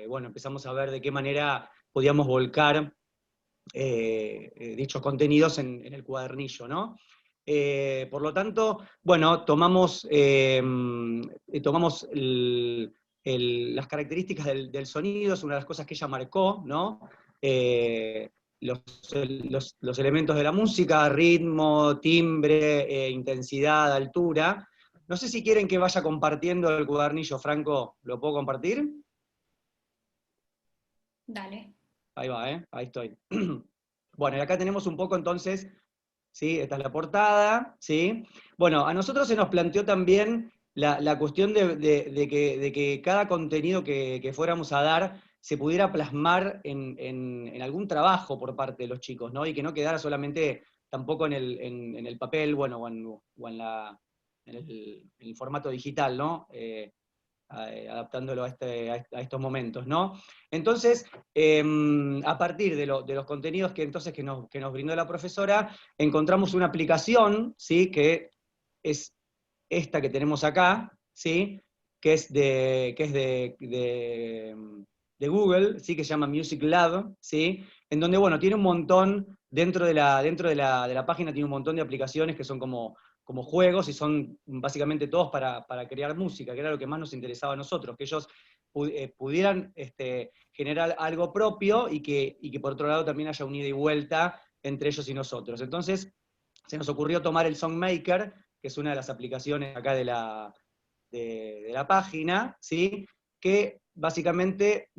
bueno, empezamos a ver de qué manera podíamos volcar dichos contenidos en el cuadernillo, ¿no? Por lo tanto, bueno, tomamos las características del sonido, es una de las cosas que ella marcó, ¿no? Los elementos de la música, ritmo, timbre, intensidad, altura. No sé si quieren que vaya compartiendo el cuadernillo, Franco, ¿lo puedo compartir? Dale. Ahí va, ahí estoy. Bueno, y acá tenemos un poco entonces, ¿sí? Esta es la portada, ¿sí? Bueno, a nosotros se nos planteó también la cuestión de que cada contenido que fuéramos a dar se pudiera plasmar en algún trabajo por parte de los chicos, ¿no? Y que no quedara solamente tampoco en el papel, bueno, o en el formato digital, ¿no? adaptándolo a estos momentos, ¿no? Entonces, a partir de los contenidos que nos brindó la profesora, encontramos una aplicación, ¿sí? Que es esta que tenemos acá, ¿sí? Que es de Google, ¿sí? Que se llama Music Lab, ¿sí? En donde, bueno, tiene un montón, dentro de la página tiene un montón de aplicaciones que son como juegos, y son básicamente todos para crear música, que era lo que más nos interesaba a nosotros, que ellos pudieran generar algo propio, y que por otro lado también haya un ida y vuelta entre ellos y nosotros. Entonces, se nos ocurrió tomar el Songmaker, que es una de las aplicaciones acá de la página, ¿sí? Que básicamente,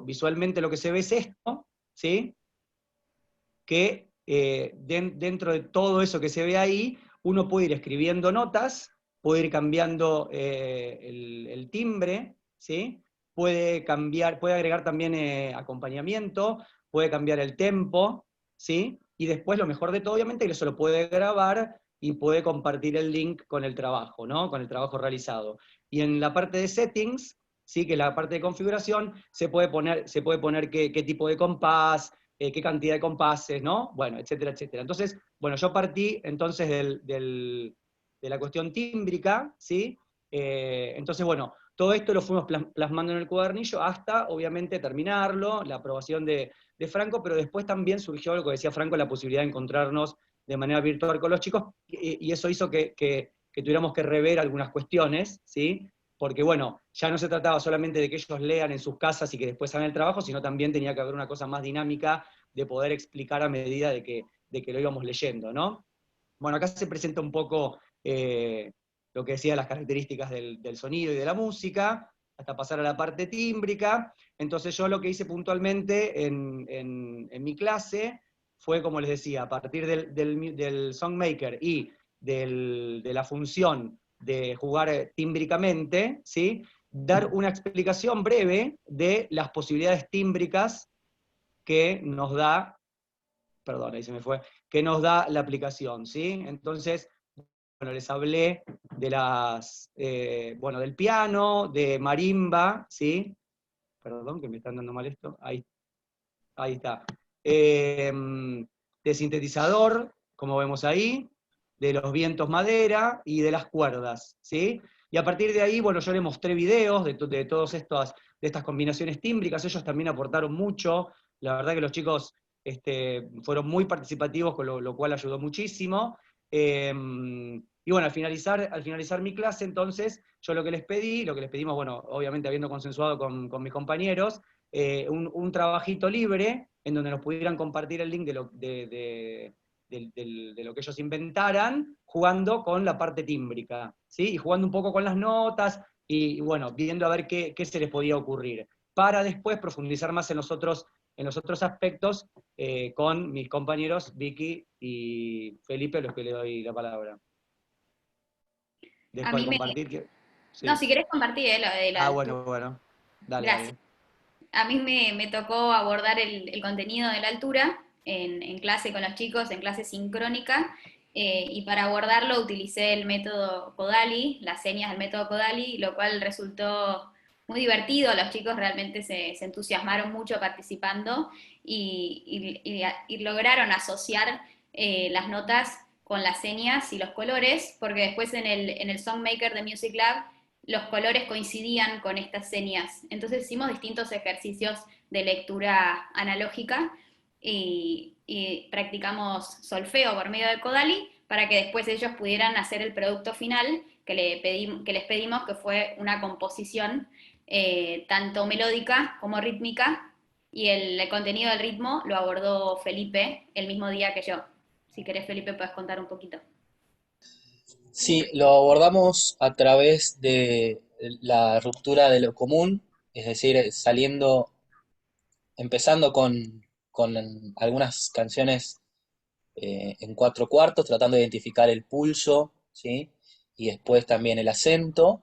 visualmente lo que se ve es esto, ¿sí? Que dentro de todo eso que se ve ahí, uno puede ir escribiendo notas, puede ir cambiando el timbre, ¿sí? Puede agregar también acompañamiento, puede cambiar el tempo, ¿sí? Y después, lo mejor de todo, obviamente, que se lo puede grabar y puede compartir el link con el trabajo, ¿no? Con el trabajo realizado. Y en la parte de settings, ¿sí? Que es la parte de configuración, se puede poner qué tipo de compás, qué cantidad de compases, ¿no? Bueno, etcétera, etcétera. Entonces, bueno, yo partí entonces de la cuestión tímbrica, ¿sí? Entonces, bueno, todo esto lo fuimos plasmando en el cuadernillo hasta, obviamente, terminarlo, la aprobación de Franco, pero después también surgió lo que decía Franco, la posibilidad de encontrarnos de manera virtual con los chicos, y eso hizo que tuviéramos que rever algunas cuestiones, ¿sí? Porque, bueno, ya no se trataba solamente de que ellos lean en sus casas y que después hagan el trabajo, sino también tenía que haber una cosa más dinámica de poder explicar a medida de que lo íbamos leyendo, ¿no? Bueno, acá se presenta un poco lo que decía, las características del sonido y de la música, hasta pasar a la parte tímbrica. Entonces yo lo que hice puntualmente en mi clase fue, como les decía, a partir del Songmaker y de la función de jugar tímbricamente, ¿sí? Dar una explicación breve de las posibilidades tímbricas que nos da, perdón, ahí se me fue, que nos da la aplicación, ¿sí? Entonces, bueno, les hablé de del piano, de marimba, ¿sí? Perdón, que me están dando mal esto, ahí está. De sintetizador, como vemos ahí, de los vientos madera y de las cuerdas, ¿sí? Y a partir de ahí, bueno, yo les mostré videos de todas estas combinaciones tímbricas. Ellos también aportaron mucho. La verdad que los chicos fueron muy participativos, con lo cual ayudó muchísimo. Y bueno, al finalizar mi clase, entonces, yo lo que les pedimos, bueno, obviamente habiendo consensuado con mis compañeros, un trabajito libre, en donde nos pudieran compartir el link de lo que ellos inventaran, jugando con la parte tímbrica, ¿sí? Y jugando un poco con las notas, y bueno, viendo a ver qué se les podía ocurrir, para después profundizar más en los otros aspectos con mis compañeros Vicky y Felipe, a los que le doy la palabra. A mí sí. No, si querés compartir lo de la bueno, dale. Gracias. A mí me tocó abordar el contenido de la altura en clase con los chicos, en clase sincrónica, y para abordarlo utilicé el método Kodali, las señas del método Kodali, lo cual resultó muy divertido. Los chicos realmente se entusiasmaron mucho participando y lograron asociar las notas con las señas y los colores, porque después en el Songmaker de Music Lab los colores coincidían con estas señas. Entonces hicimos distintos ejercicios de lectura analógica y practicamos solfeo por medio de Kodali para que después ellos pudieran hacer el producto final que les pedimos, que fue una composición tanto melódica como rítmica, y el contenido del ritmo lo abordó Felipe el mismo día que yo. Si querés, Felipe, puedes contar un poquito. Sí, lo abordamos a través de la ruptura de lo común, es decir, empezando con algunas canciones en 4/4, tratando de identificar el pulso, ¿sí? Y después también el acento,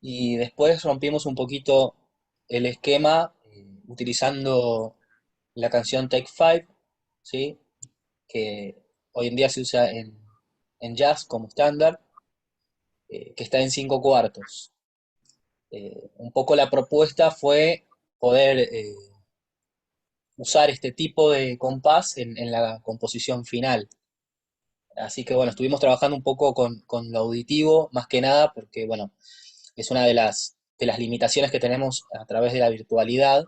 y después rompimos un poquito el esquema utilizando la canción Take 5, ¿sí? Que hoy en día se usa en jazz como estándar, que está en 5/4. un poco la propuesta fue poder usar este tipo de compás en la composición final. Así que bueno, estuvimos trabajando un poco con lo auditivo, más que nada, porque bueno, es una de las limitaciones que tenemos a través de la virtualidad,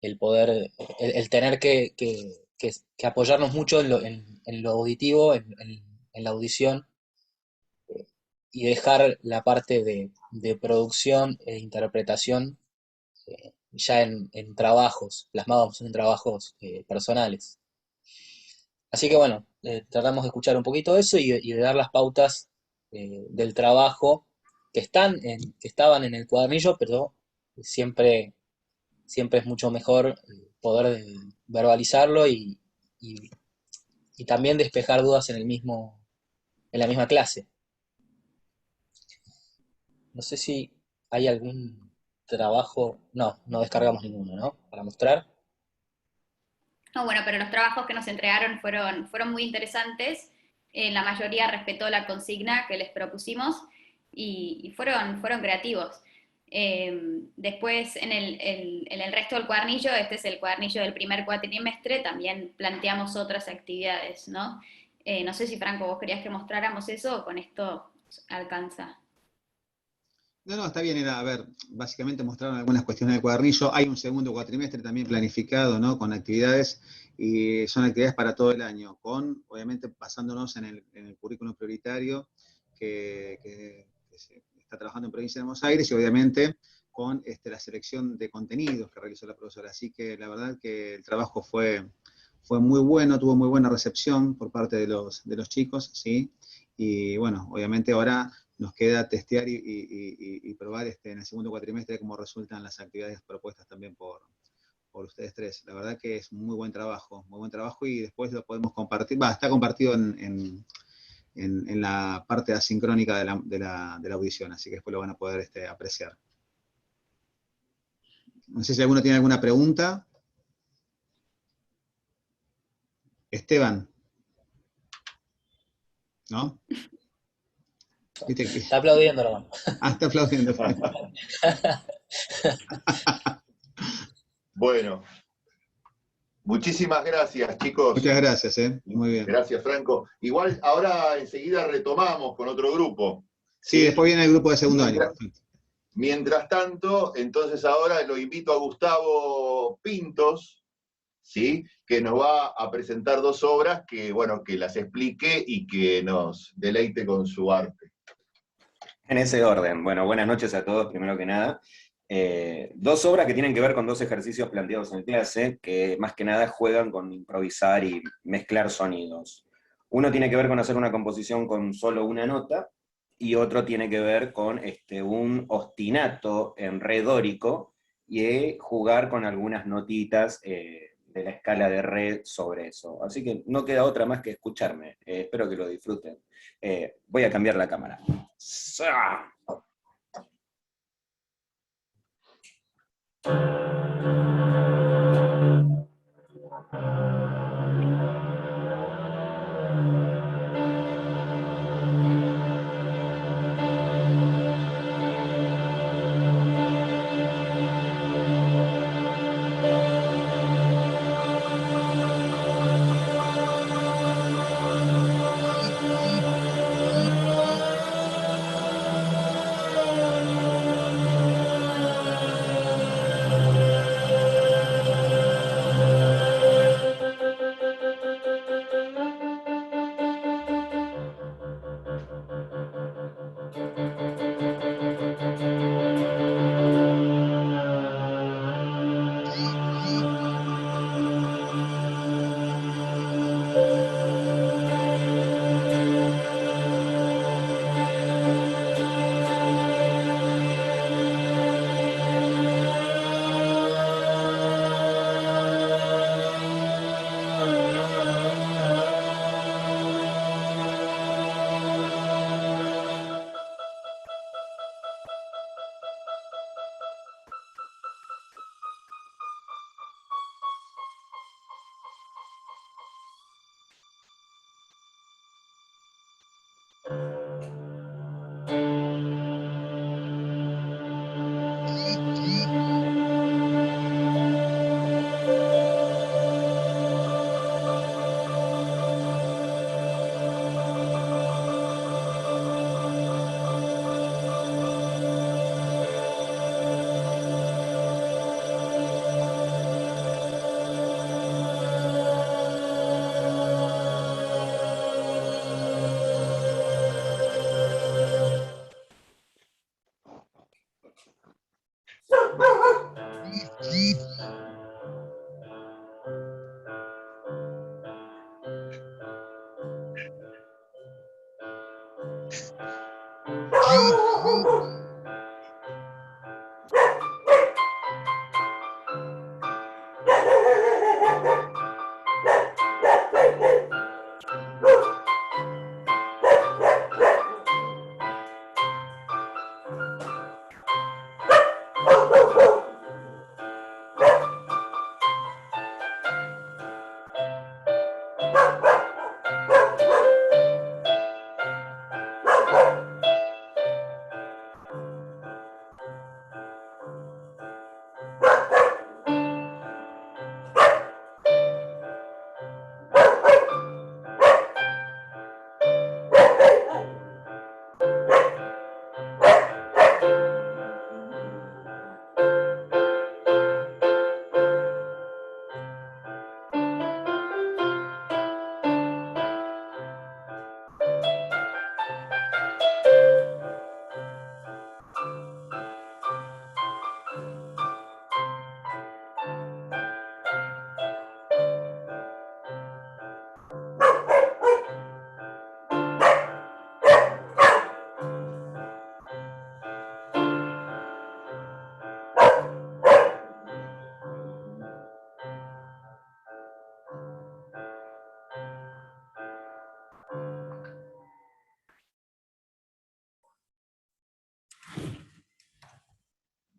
el poder, el tener que apoyarnos mucho en lo auditivo, en la audición, y dejar la parte de producción e interpretación ya en trabajos, plasmados en trabajos personales. Así que bueno, tratamos de escuchar un poquito eso y de dar las pautas del trabajo que estaban en el cuadernillo, pero siempre es mucho mejor poder verbalizarlo y también despejar dudas en la misma clase. No sé si hay algún trabajo, no descargamos ninguno, ¿no? Para mostrar. No, bueno, pero los trabajos que nos entregaron fueron muy interesantes. La mayoría respetó la consigna que les propusimos y fueron creativos. Después, en el resto del cuadernillo, este es el cuadernillo del primer cuatrimestre, también planteamos otras actividades, ¿no? No sé si, Franco, vos querías que mostráramos eso o con esto alcanza. No, está bien, a ver, básicamente mostraron algunas cuestiones del cuadernillo. Hay un segundo cuatrimestre también planificado, ¿no? Con actividades, y son actividades para todo el año, obviamente, basándonos en el currículum prioritario que se está trabajando en Provincia de Buenos Aires, y obviamente con la selección de contenidos que realizó la profesora. Así que la verdad que el trabajo fue muy bueno, tuvo muy buena recepción por parte de los chicos, ¿sí? Y bueno, obviamente ahora nos queda testear y probar en el segundo cuatrimestre cómo resultan las actividades propuestas también por ustedes tres. La verdad que es muy buen trabajo, y después lo podemos compartir. Está compartido en la parte asincrónica de la audición, así que después lo van a poder apreciar. No sé si alguno tiene alguna pregunta. Esteban. ¿No? Está aplaudiendo, hermano. Está aplaudiendo. Bueno, muchísimas gracias, chicos. Muchas gracias, muy bien. Gracias, Franco. Igual ahora enseguida retomamos con otro grupo. Sí, después viene el grupo de segundo año. Mientras tanto, entonces ahora lo invito a Gustavo Pintos, ¿sí? Que nos va a presentar 2 obras que las explique y que nos deleite con su arte. En ese orden. Bueno, buenas noches a todos, primero que nada. 2 obras que tienen que ver con 2 ejercicios planteados en clase, que más que nada juegan con improvisar y mezclar sonidos. Uno tiene que ver con hacer una composición con solo una nota, y otro tiene que ver con un ostinato en re dórico, y jugar con algunas notitas de la escala de re sobre eso. Así que no queda otra más que escucharme. Espero que lo disfruten. Voy a cambiar la cámara.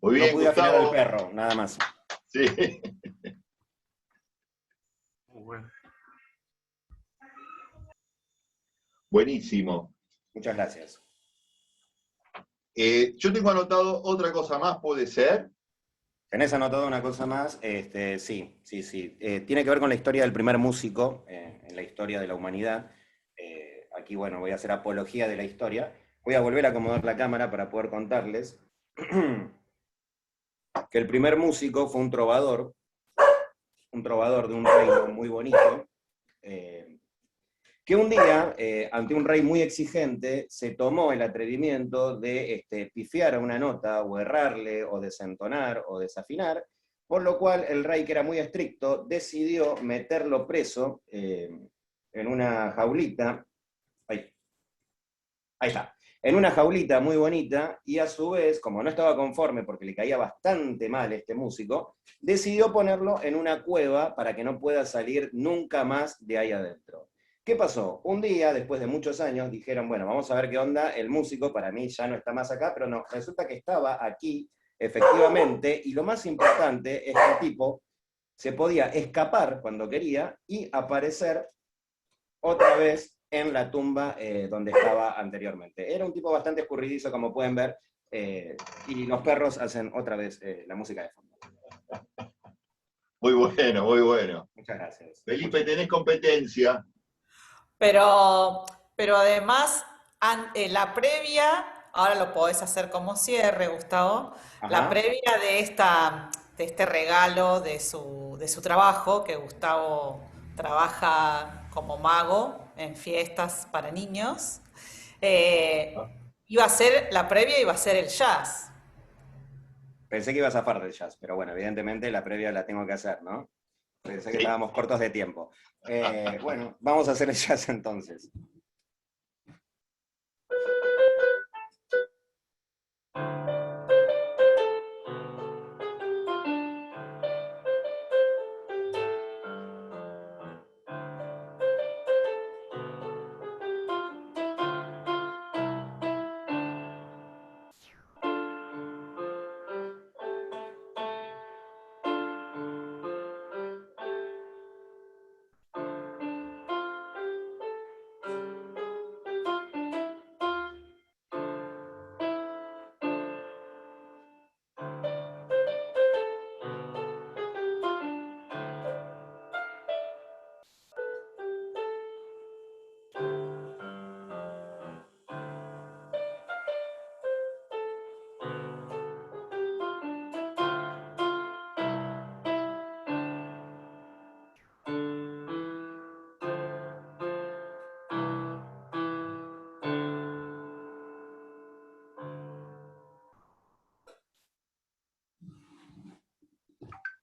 Muy bien, no pude afinar al Gustavo. perro, nada más. Sí. Muy bueno. Buenísimo. Muchas gracias. Yo tengo anotado otra cosa más, ¿puede ser? ¿Tenés anotado una cosa más? Sí. Tiene que ver con la historia del primer músico en la historia de la humanidad. Aquí, bueno, voy a hacer apología de la historia. Voy a volver a acomodar la cámara para poder contarles que el primer músico fue un trovador de un reino muy bonito, que un día, ante un rey muy exigente, se tomó el atrevimiento de pifiar a una nota, o errarle, o desentonar, o desafinar, por lo cual el rey, que era muy estricto, decidió meterlo preso en una jaulita. Ahí está. En una jaulita muy bonita, y a su vez, como no estaba conforme porque le caía bastante mal este músico, decidió ponerlo en una cueva para que no pueda salir nunca más de ahí adentro. ¿Qué pasó? Un día, después de muchos años, dijeron, bueno, vamos a ver qué onda, el músico para mí ya no está más acá, pero no, resulta que estaba aquí, efectivamente, y lo más importante es que el tipo se podía escapar cuando quería y aparecer otra vez en la tumba donde estaba anteriormente. Era un tipo bastante escurridizo, como pueden ver, y los perros hacen otra vez la música de fondo. Muy bueno, muy bueno. Muchas gracias. Felipe, tenés competencia. Pero además, la previa, ahora lo podés hacer como cierre, Gustavo, la Ajá. previa de este regalo de su trabajo, que Gustavo trabaja como mago en fiestas para niños, la previa iba a ser el jazz. Pensé que iba a zafar del jazz, pero bueno, evidentemente la previa la tengo que hacer, ¿no? Pensé que estábamos cortos de tiempo. Bueno, vamos a hacer el jazz entonces.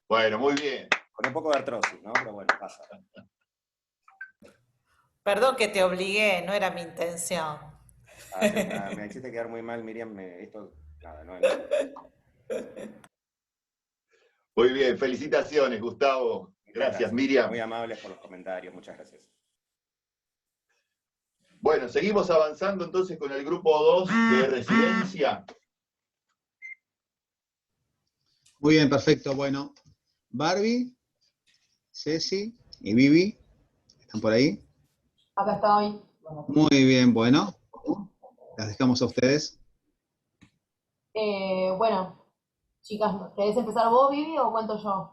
Bueno, muy bien. Con un poco de artrosis, ¿no? Pero bueno, pasa. Perdón que te obligué, no era mi intención. Me hiciste quedar muy mal, Miriam. Esto, nada, no. Muy bien, felicitaciones, Gustavo. Gracias, Miriam. Muy amables por los comentarios, muchas gracias. Bueno, seguimos avanzando entonces con el grupo 2 de residencia. Muy bien, perfecto. Bueno, Barbie, Ceci y Vivi, ¿están por ahí? Acá estoy. Muy bien, bueno. Las dejamos a ustedes. Bueno, chicas, ¿querés empezar vos, Vivi, o cuento yo?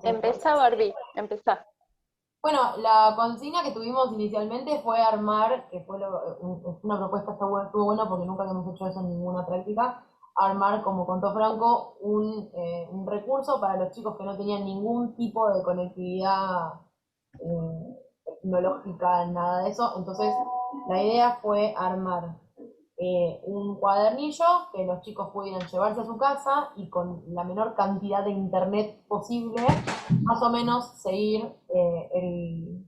Empezá, Barbie, empezá. Bueno, la consigna que tuvimos inicialmente fue armar, que fue una propuesta, estuvo buena porque nunca habíamos hecho eso en ninguna práctica, armar, como contó Franco, un recurso para los chicos que no tenían ningún tipo de conectividad tecnológica, nada de eso. Entonces, la idea fue armar un cuadernillo que los chicos pudieran llevarse a su casa y con la menor cantidad de internet posible, más o menos seguir el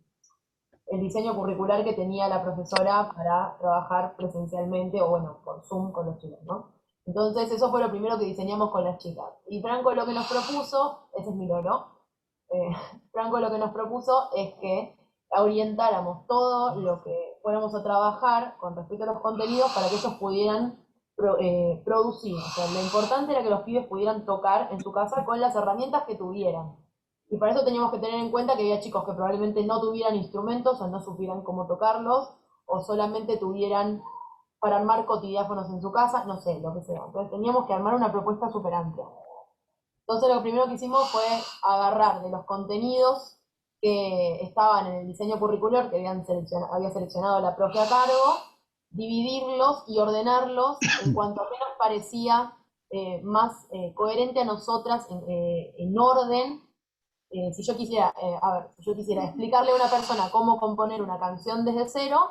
diseño curricular que tenía la profesora para trabajar presencialmente o bueno, por Zoom con los chicos, ¿no? Entonces eso fue lo primero que diseñamos con las chicas. Y Franco lo que nos propuso, ese es mi loro, Franco lo que nos propuso es que orientáramos todo lo que fuéramos a trabajar con respecto a los contenidos para que ellos pudieran producir. O sea, lo importante era que los pibes pudieran tocar en su casa con las herramientas que tuvieran. Y para eso teníamos que tener en cuenta que había chicos que probablemente no tuvieran instrumentos o no supieran cómo tocarlos, o solamente tuvieran para armar cotidiáfonos en su casa, no sé, lo que sea. Entonces teníamos que armar una propuesta súper amplia. Entonces lo primero que hicimos fue agarrar de los contenidos que estaban en el diseño curricular que había seleccionado la profe a cargo, dividirlos y ordenarlos en cuanto a qué nos parecía más coherente a nosotras en orden. Si yo quisiera explicarle a una persona cómo componer una canción desde cero,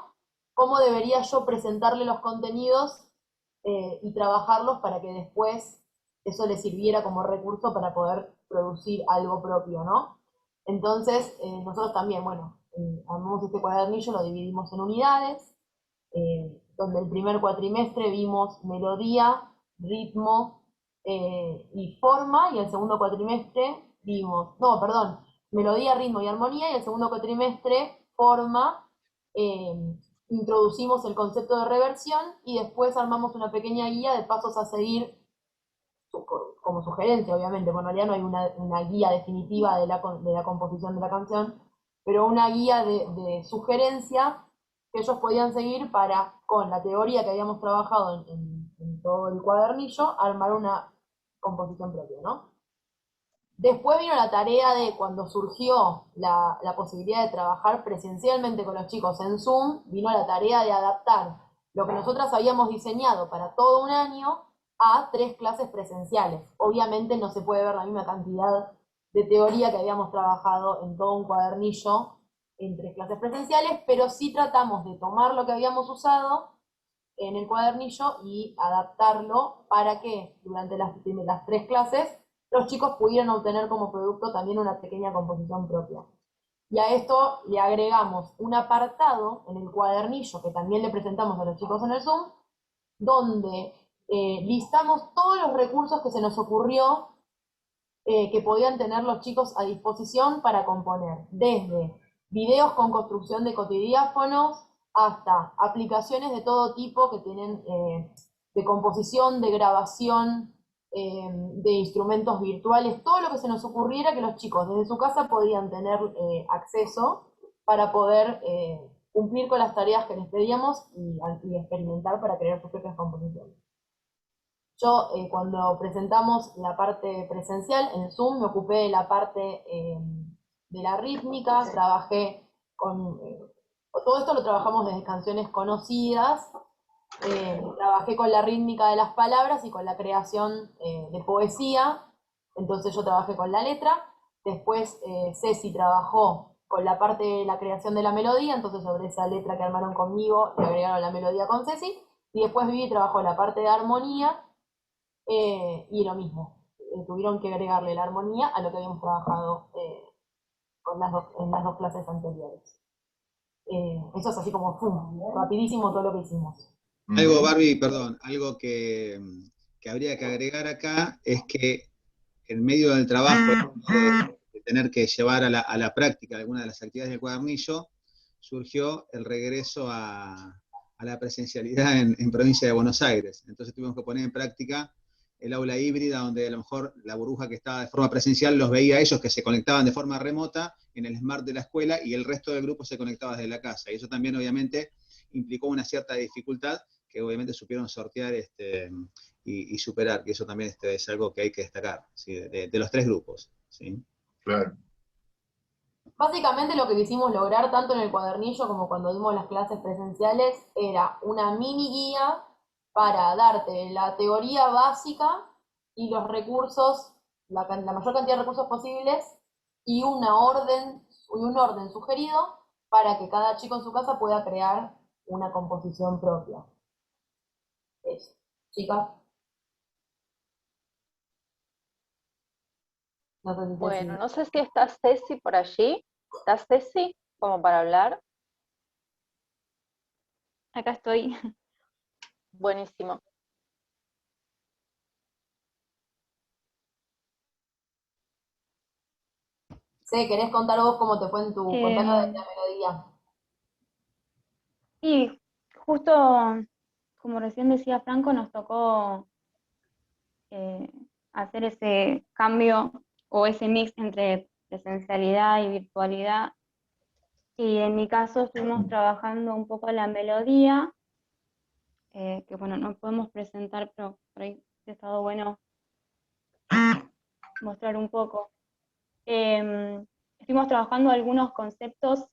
cómo debería yo presentarle los contenidos y trabajarlos para que después eso le sirviera como recurso para poder producir algo propio, ¿no? Entonces, nosotros también, bueno, armamos este cuadernillo, lo dividimos en unidades, donde el primer cuatrimestre vimos melodía, ritmo y forma, y el segundo cuatrimestre vimos, melodía, ritmo y armonía, y el segundo cuatrimestre, forma, introducimos el concepto de reversión, y después armamos una pequeña guía de pasos a seguir como sugerencia, obviamente, bueno, en realidad no hay una guía definitiva de la composición de la canción, pero una guía de sugerencia que ellos podían seguir para, con la teoría que habíamos trabajado en todo el cuadernillo, armar una composición propia, ¿no? Después vino la tarea de, cuando surgió la posibilidad de trabajar presencialmente con los chicos en Zoom, vino la tarea de adaptar lo que nosotras habíamos diseñado para todo un año a 3 clases presenciales. Obviamente no se puede ver la misma cantidad de teoría que habíamos trabajado en todo un cuadernillo en 3 clases presenciales, pero sí tratamos de tomar lo que habíamos usado en el cuadernillo y adaptarlo para que durante las 3 clases los chicos pudieran obtener como producto también una pequeña composición propia. Y a esto le agregamos un apartado en el cuadernillo que también le presentamos a los chicos en el Zoom, donde listamos todos los recursos que se nos ocurrió que podían tener los chicos a disposición para componer, desde videos con construcción de cotidiáfonos hasta aplicaciones de todo tipo que tienen de composición, de grabación, de instrumentos virtuales, todo lo que se nos ocurriera que los chicos desde su casa podían tener acceso para poder cumplir con las tareas que les pedíamos y experimentar para crear sus propias composiciones. Yo, cuando presentamos la parte presencial en Zoom, me ocupé de la parte de la rítmica, trabajé con... todo esto lo trabajamos desde canciones conocidas, trabajé con la rítmica de las palabras y con la creación de poesía, entonces yo trabajé con la letra, después Ceci trabajó con la parte de la creación de la melodía, entonces sobre esa letra que armaron conmigo le agregaron la melodía con Ceci, y después Vivi trabajó la parte de armonía, y lo mismo, tuvieron que agregarle la armonía a lo que habíamos trabajado en las dos clases anteriores. Eso es así como rapidísimo todo lo que hicimos. Algo, Barbie, perdón, algo que habría que agregar acá es que en medio del trabajo de tener que llevar a la práctica algunas de las actividades del cuadernillo, surgió el regreso a la presencialidad en provincia de Buenos Aires. Entonces tuvimos que poner en práctica el aula híbrida, donde a lo mejor la burbuja que estaba de forma presencial los veía a ellos que se conectaban de forma remota en el Smart de la escuela y el resto del grupo se conectaba desde la casa. Y eso también obviamente implicó una cierta dificultad que obviamente supieron sortear y superar, que eso también es algo que hay que destacar, ¿sí? de los tres grupos. ¿Sí? Claro. Básicamente lo que quisimos lograr, tanto en el cuadernillo como cuando dimos las clases presenciales, era una mini guía para darte la teoría básica y los recursos, la mayor cantidad de recursos posibles, y un orden sugerido para que cada chico en su casa pueda crear una composición propia. Eso. Chicas. No sé si Bueno, no sé si está Ceci por allí. ¿Está Ceci como para hablar? Acá estoy. Buenísimo. Sí, ¿querés contar vos cómo te fue en tu contanos de la melodía? Y justo, como recién decía Franco, nos tocó hacer ese cambio o ese mix entre presencialidad y virtualidad. Y en mi caso estuvimos trabajando un poco la melodía, que bueno, no podemos presentar, pero por ahí ha estado bueno mostrar un poco. Estuvimos trabajando algunos conceptos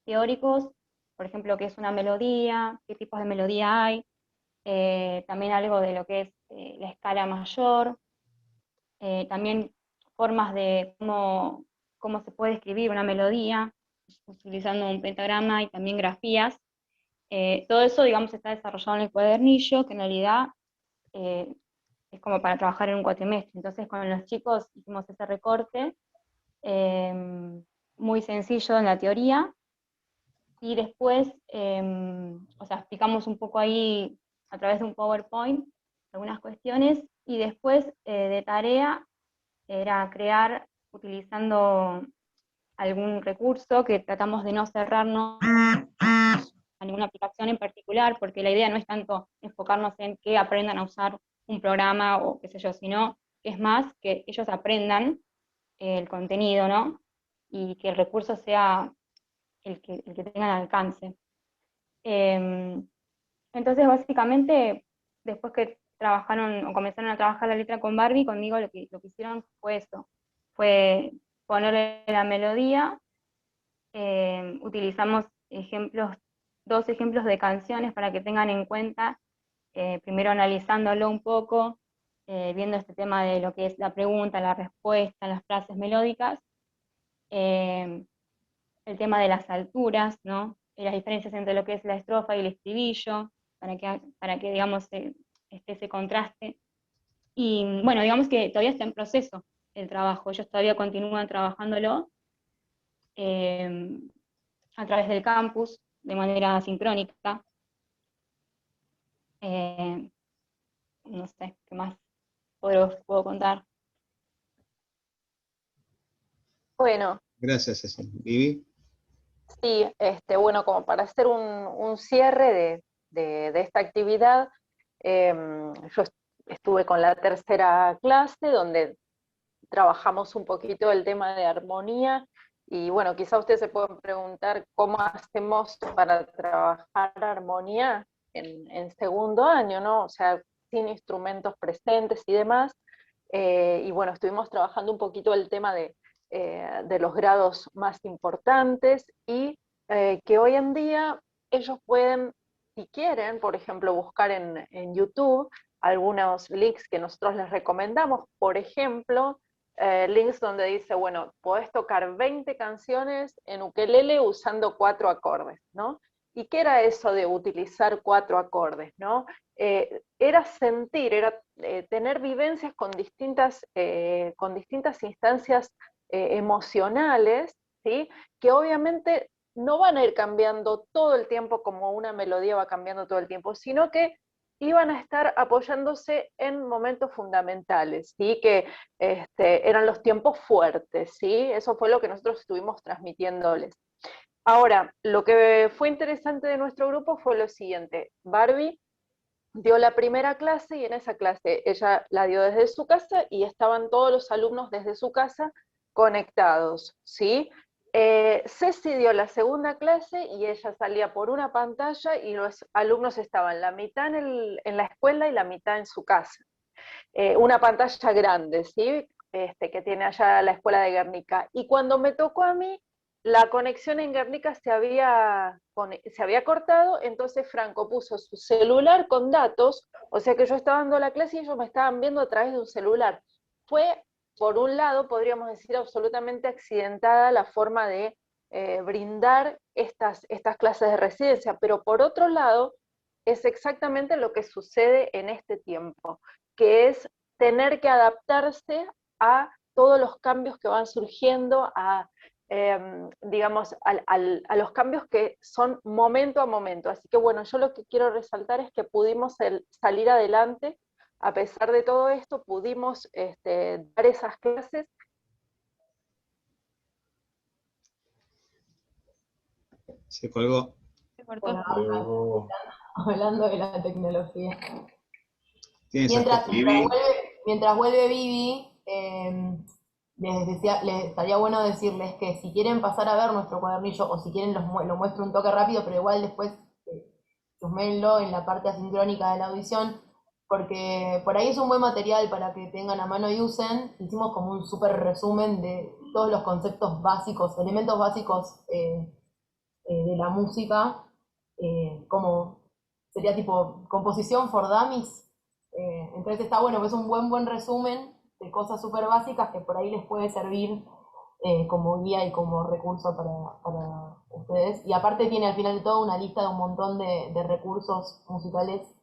teóricos, por ejemplo, qué es una melodía, qué tipos de melodía hay, también algo de lo que es la escala mayor, también formas de cómo se puede escribir una melodía, utilizando un pentagrama y también grafías. Todo eso, digamos, está desarrollado en el cuadernillo, que en realidad es como para trabajar en un cuatrimestre. Entonces con los chicos hicimos ese recorte, muy sencillo en la teoría, y después, o sea, explicamos un poco ahí a través de un PowerPoint algunas cuestiones, y después de tarea era crear utilizando algún recurso, que tratamos de no cerrarnos a ninguna aplicación en particular, porque la idea no es tanto enfocarnos en que aprendan a usar un programa o qué sé yo, sino que es más que ellos aprendan el contenido, ¿no? Y que el recurso sea el que tengan alcance. Entonces, básicamente, después que trabajaron o comenzaron a trabajar la letra con Barbie, conmigo lo que hicieron fue eso, fue ponerle la melodía. Utilizamos dos ejemplos de canciones para que tengan en cuenta, primero analizándolo un poco, viendo este tema de lo que es la pregunta, la respuesta, las frases melódicas, el tema de las alturas, ¿no? Y las diferencias entre lo que es la estrofa y el estribillo, para que digamos, esté ese contraste. Y bueno, digamos que todavía está en proceso el trabajo, ellos todavía continúan trabajándolo a través del campus, de manera sincrónica. No sé, ¿qué más puedo contar? Bueno. Gracias, Ceci. Vivi. Sí, bueno, como para hacer un cierre de esta actividad, yo estuve con la tercera clase, donde trabajamos un poquito el tema de armonía, y bueno, quizá ustedes se pueden preguntar cómo hacemos para trabajar armonía en segundo año, ¿no? O sea, sin instrumentos presentes y demás. Y bueno, estuvimos trabajando un poquito el tema de los grados más importantes, y que hoy en día ellos pueden, si quieren, por ejemplo, buscar en YouTube algunos links que nosotros les recomendamos, por ejemplo, links donde dice, bueno, podés tocar 20 canciones en ukelele usando 4 acordes, ¿no? ¿Y qué era eso de utilizar 4 acordes, ¿no? Era sentir, era tener vivencias con distintas instancias emocionales, ¿sí? Que obviamente no van a ir cambiando todo el tiempo como una melodía va cambiando todo el tiempo, sino que iban a estar apoyándose en momentos fundamentales, ¿sí? Que eran los tiempos fuertes, ¿sí? Eso fue lo que nosotros estuvimos transmitiéndoles. Ahora, lo que fue interesante de nuestro grupo fue lo siguiente. Barbie dio la primera clase y en esa clase ella la dio desde su casa y estaban todos los alumnos desde su casa conectados, ¿sí? Ceci dio la segunda clase y ella salía por una pantalla y los alumnos estaban la mitad en la escuela y la mitad en su casa. Una pantalla grande, ¿sí? Que tiene allá la escuela de Guernica. Y cuando me tocó a mí, la conexión en Guernica se había cortado, entonces Franco puso su celular con datos, o sea que yo estaba dando la clase y ellos me estaban viendo a través de un celular. Fue, por un lado, podríamos decir, absolutamente accidentada la forma de brindar estas clases de residencia, pero por otro lado, es exactamente lo que sucede en este tiempo, que es tener que adaptarse a todos los cambios que van surgiendo, digamos, a los cambios que son momento a momento. Así que bueno, yo lo que quiero resaltar es que pudimos salir adelante, a pesar de todo esto, pudimos dar esas clases. Se colgó. Bueno, hablando de la tecnología. Vivi. Mientras vuelve Vivi, les estaría bueno decirles que si quieren pasar a ver nuestro cuadernillo, o si quieren lo muestro un toque rápido, pero igual después chusmenlo en la parte asincrónica de la audición, porque por ahí es un buen material para que tengan a mano y usen. Hicimos como un súper resumen de todos los conceptos básicos, elementos básicos de la música, como sería tipo composición for dummies. Entonces está bueno, es un buen resumen de cosas súper básicas que por ahí les puede servir como guía y como recurso para ustedes. Y aparte tiene al final de todo una lista de un montón de recursos musicales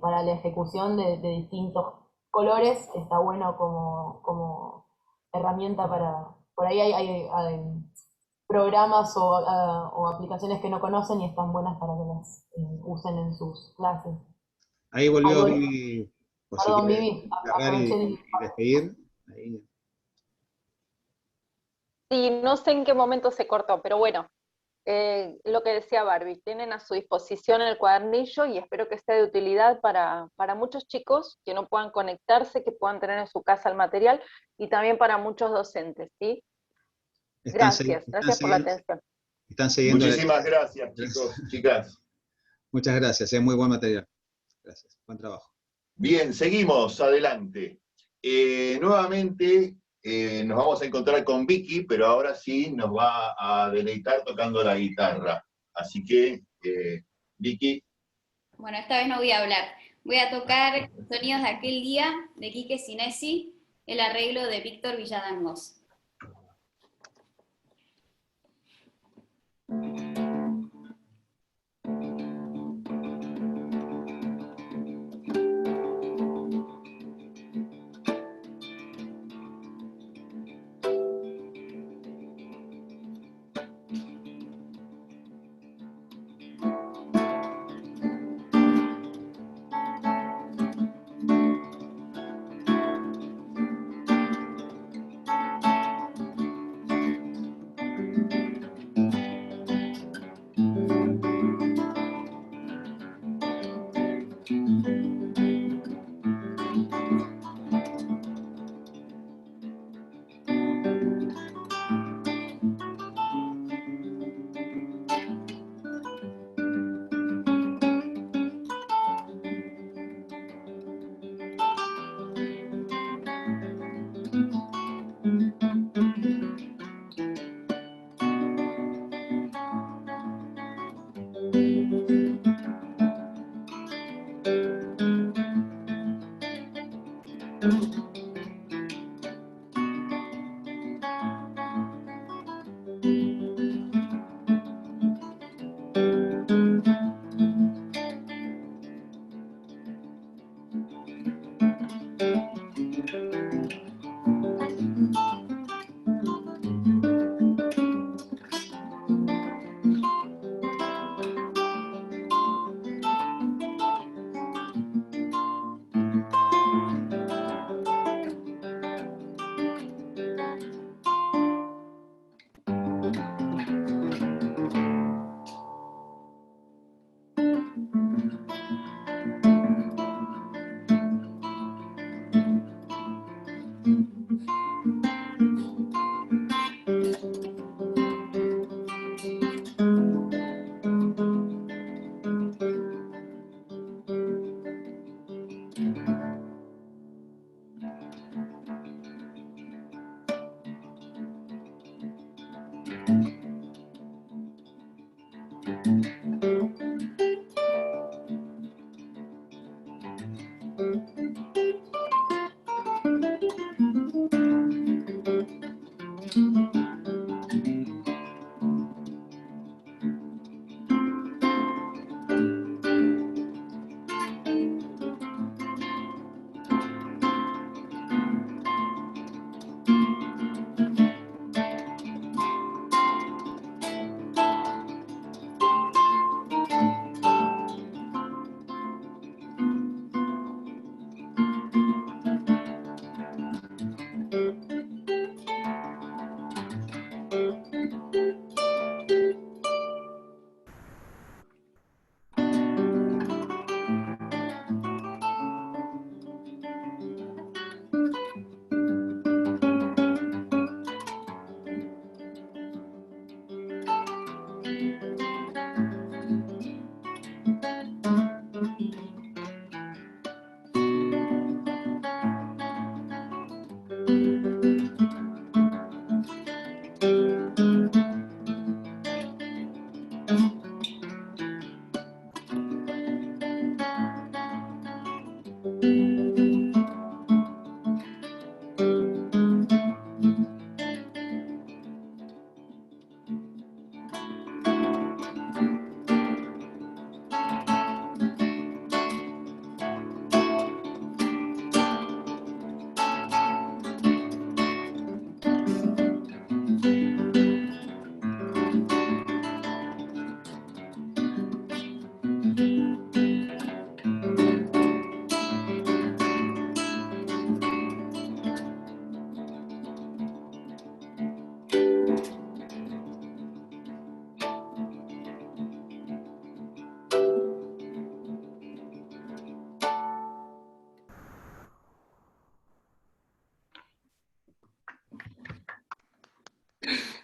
para la ejecución de distintos colores. Está bueno como herramienta para... Por ahí hay programas o aplicaciones que no conocen y están buenas para que las usen en sus clases. Ahí volvió Vivi, por si Perdón, quiere Vivi, cerrar y despedir. Ahí. Sí, no sé en qué momento se cortó, pero bueno, lo que decía Barbie, tienen a su disposición el cuadernillo y espero que sea de utilidad para muchos chicos que no puedan conectarse, que puedan tener en su casa el material, y también para muchos docentes, ¿sí? Gracias por la atención. Están siguiendo. Muchísimas gracias, chicos, chicas. Muchas gracias, es muy buen material. Gracias, buen trabajo. Bien, seguimos adelante. Nuevamente nos vamos a encontrar con Vicky, pero ahora sí nos va a deleitar tocando la guitarra. Así que, Vicky. Bueno, esta vez no voy a hablar. Voy a tocar Sonidos de aquel día, de Quique Sinesi, el arreglo de Víctor Villadangos.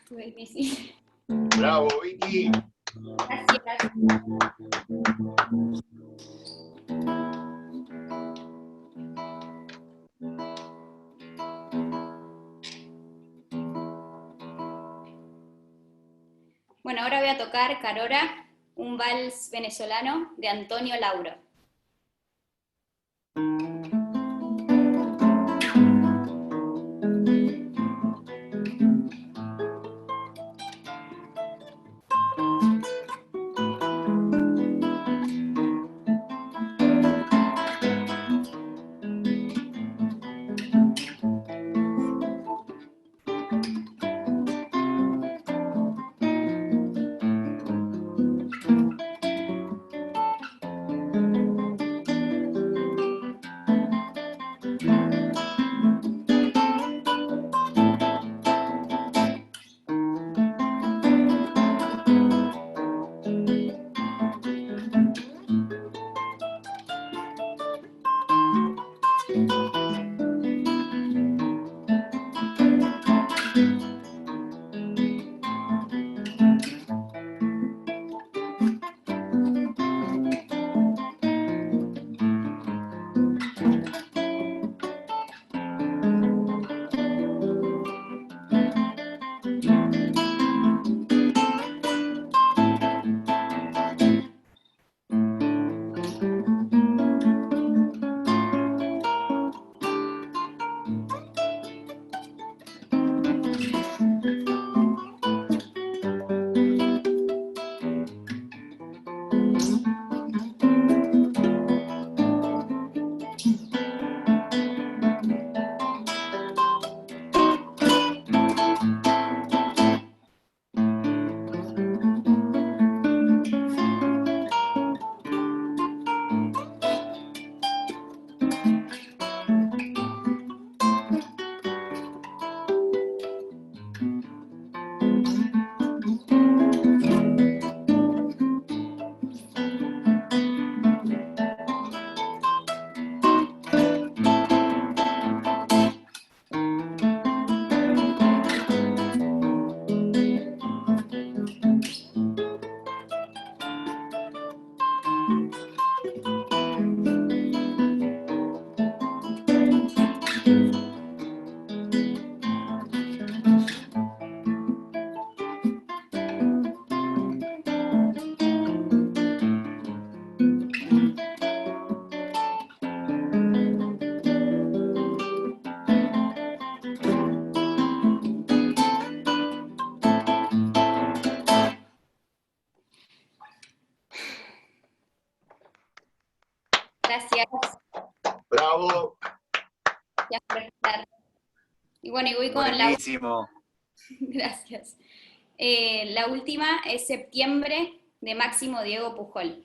Estuvo difícil. Bravo, Vicky. Gracias. Bueno, ahora voy a tocar Carora, un vals venezolano de Antonio Lauro. Gracias por estar. Y bueno, y voy con Buenísimo. Gracias. La última es Septiembre, de Máximo Diego Pujol.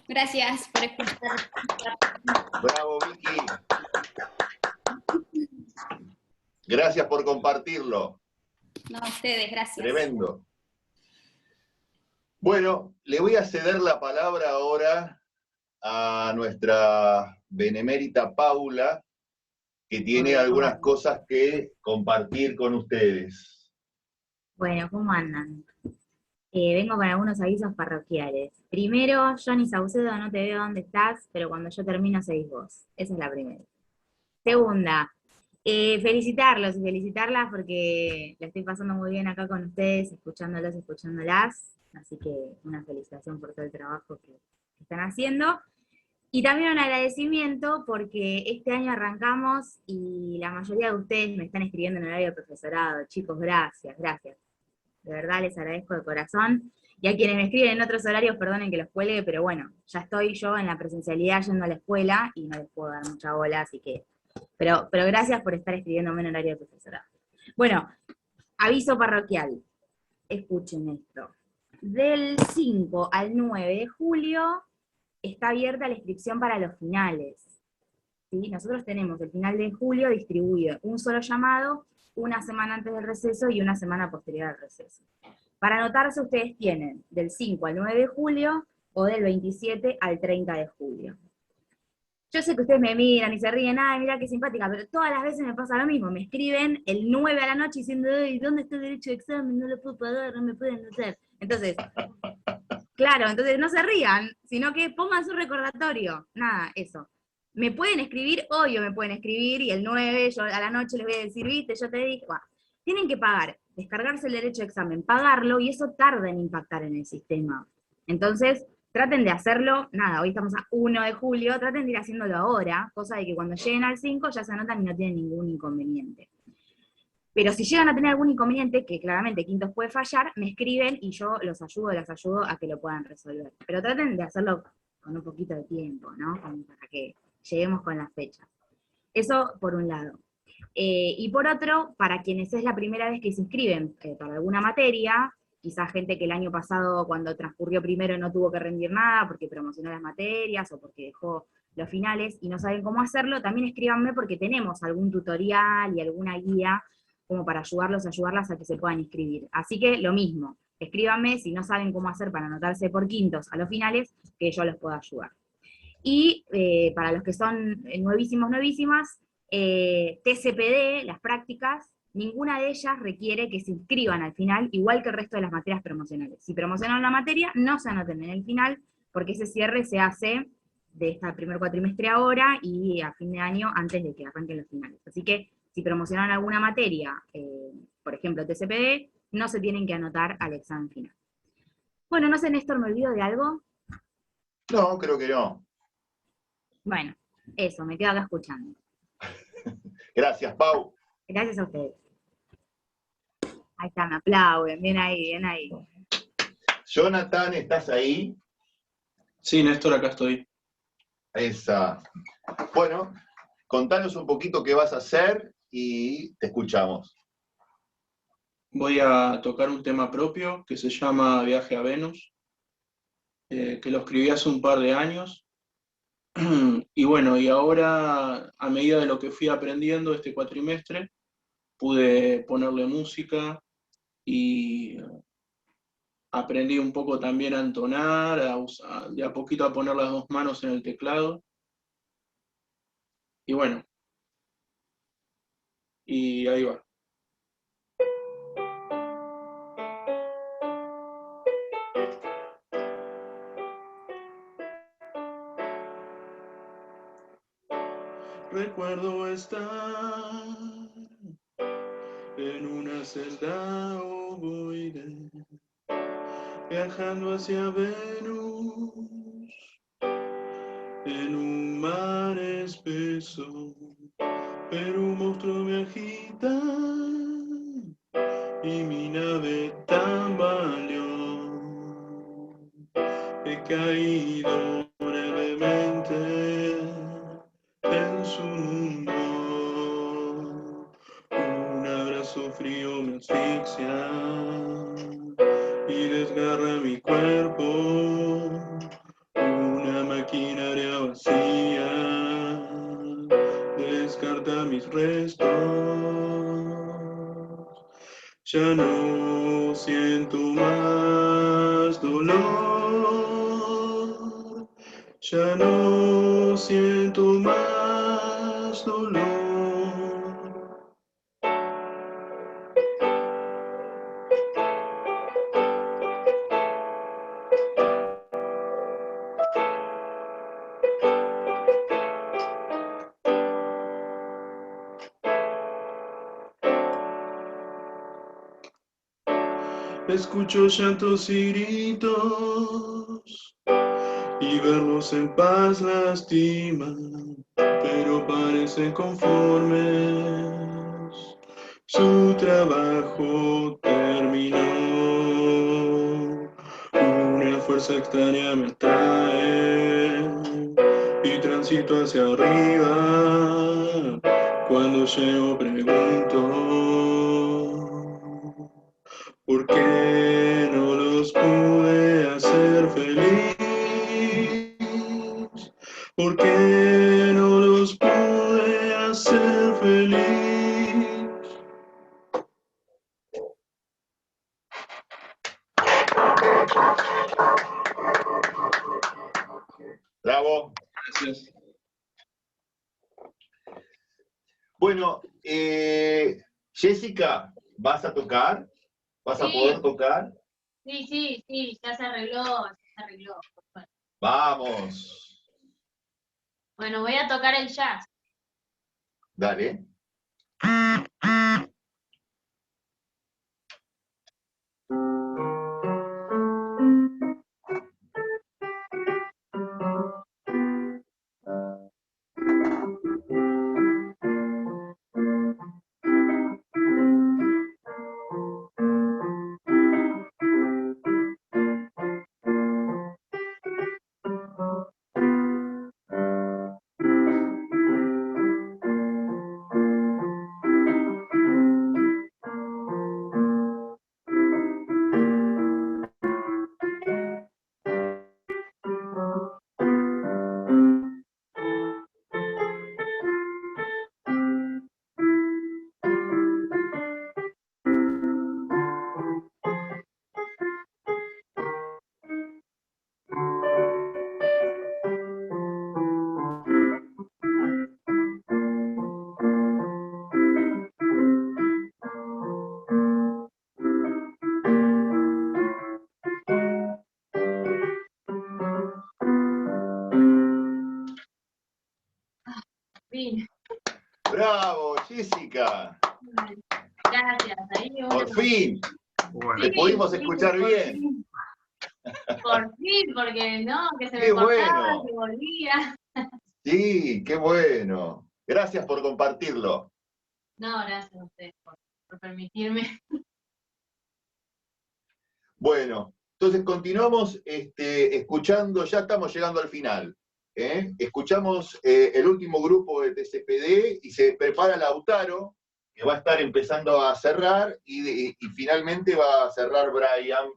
Gracias por escuchar. Bravo, Vicky. Gracias por compartirlo. No, a ustedes, gracias. Tremendo. Bueno, le voy a ceder la palabra ahora a nuestra benemérita Paula, que tiene algunas cosas que compartir con ustedes. Bueno, ¿cómo andan? Vengo con algunos avisos parroquiales. Primero, Johnny Saucedo, no te veo dónde estás, pero cuando yo termino seguís vos. Esa es la primera. Segunda, felicitarlos y felicitarlas porque la estoy pasando muy bien acá con ustedes, escuchándolos, escuchándolas. Así que una felicitación por todo el trabajo que están haciendo. Y también un agradecimiento porque este año arrancamos y la mayoría de ustedes me están escribiendo en horario de profesorado. Chicos, gracias, gracias. De verdad les agradezco de corazón. Y a quienes me escriben en otros horarios, perdonen que los cuelgue, pero bueno, ya estoy yo en la presencialidad yendo a la escuela y no les puedo dar mucha bola, así que... Pero gracias por estar escribiéndome en horario de profesorado. Bueno, aviso parroquial. Escuchen esto. Del 5 al 9 de julio está abierta la inscripción para los finales. ¿Sí? Nosotros tenemos el final de julio distribuido un solo llamado, una semana antes del receso y una semana posterior al receso. Para anotarse ustedes tienen del 5 al 9 de julio o del 27 al 30 de julio. Yo sé que ustedes me miran y se ríen, ay, mira qué simpática, pero todas las veces me pasa lo mismo. Me escriben el 9 a la noche diciendo, ay, ¿dónde está el derecho de examen? No lo puedo pagar, no me pueden anotar. Entonces, claro, entonces no se rían, sino que pongan su recordatorio. Nada, eso. Me pueden escribir hoy o me pueden escribir y el 9 yo a la noche les voy a decir, viste, yo te dije, bueno, tienen que pagar, descargarse el derecho de examen, pagarlo y eso tarda en impactar en el sistema. Entonces, traten de hacerlo, nada, hoy estamos a 1 de julio, traten de ir haciéndolo ahora, cosa de que cuando lleguen al 5 ya se anotan y no tienen ningún inconveniente. Pero si llegan a tener algún inconveniente, que claramente Quintos puede fallar, me escriben y yo los ayudo, las ayudo a que lo puedan resolver. Pero traten de hacerlo con un poquito de tiempo, ¿no? Como para que lleguemos con las fechas. Eso por un lado. Y por otro, para quienes es la primera vez que se inscriben para alguna materia, quizás gente que el año pasado cuando transcurrió primero no tuvo que rendir nada porque promocionó las materias o porque dejó los finales y no saben cómo hacerlo, también escríbanme porque tenemos algún tutorial y alguna guía como para ayudarlos, ayudarlas a que se puedan inscribir. Así que lo mismo, escríbanme si no saben cómo hacer para anotarse por quintos a los finales, que yo les pueda ayudar. Y para los que son nuevísimos, nuevísimas, TCPD, las prácticas, ninguna de ellas requiere que se inscriban al final, igual que el resto de las materias promocionales. Si promocionan la materia, no se anoten en el final, porque ese cierre se hace de este primer cuatrimestre ahora y a fin de año antes de que arranquen los finales. Así que si promocionan alguna materia, por ejemplo TCPD, no se tienen que anotar al examen final. Bueno, no sé, Néstor, ¿me olvido de algo? No, creo que no. Bueno, eso, me quedo acá escuchando. Gracias, Pau. Gracias a ustedes. Ahí está, me aplauden, bien ahí, bien ahí. Jonathan, ¿estás ahí? Sí, Néstor, acá estoy. Esa. Bueno, contanos un poquito qué vas a hacer y te escuchamos. Voy a tocar un tema propio que se llama Viaje a Venus, que lo escribí hace un par de años. Y bueno, y ahora, a medida de lo que fui aprendiendo este cuatrimestre, pude ponerle música y aprendí un poco también a entonar, de a poquito a poner las dos manos en el teclado. Y bueno, y ahí va. Recuerdo estar en una celda ovoide, viajando hacia Venus, en un mar espeso, pero un monstruo me agita y mi nave tambaleó. He caído brevemente en su mundo. Un abrazo frío me asfixia y desgarra mi cuerpo. Una maquinaria vacía descarta mis restos. Ya no siento más dolor. Ya no siento más dolor. escucho llantos y gritos, y verlos en paz lastima, pero parecen conformes. Su trabajo terminó, una fuerza extraña me atrae y transito hacia arriba. Cuando llego pregunto, ¿por qué no los pude hacer feliz? ¿Por qué no los pude hacer feliz? Bravo. Gracias. Bueno, Jessica, ¿vas a tocar? ¿Vas a Sí. poder tocar? Sí, ya se arregló, Bueno. Vamos. Bueno, voy a tocar el jazz. Dale. Fin. Bravo, Jessica. Gracias. Ahí Por fin. Te pudimos escuchar por bien. fin. Por fin, porque no, que se me Qué cortaba, bueno. que volvía. Sí, qué bueno. Gracias por compartirlo. No, gracias a ustedes por permitirme. Bueno, entonces continuamos escuchando, ya estamos llegando al final. Escuchamos el último grupo de TCPD y se prepara Lautaro, que va a estar empezando a cerrar, y finalmente va a cerrar Brian,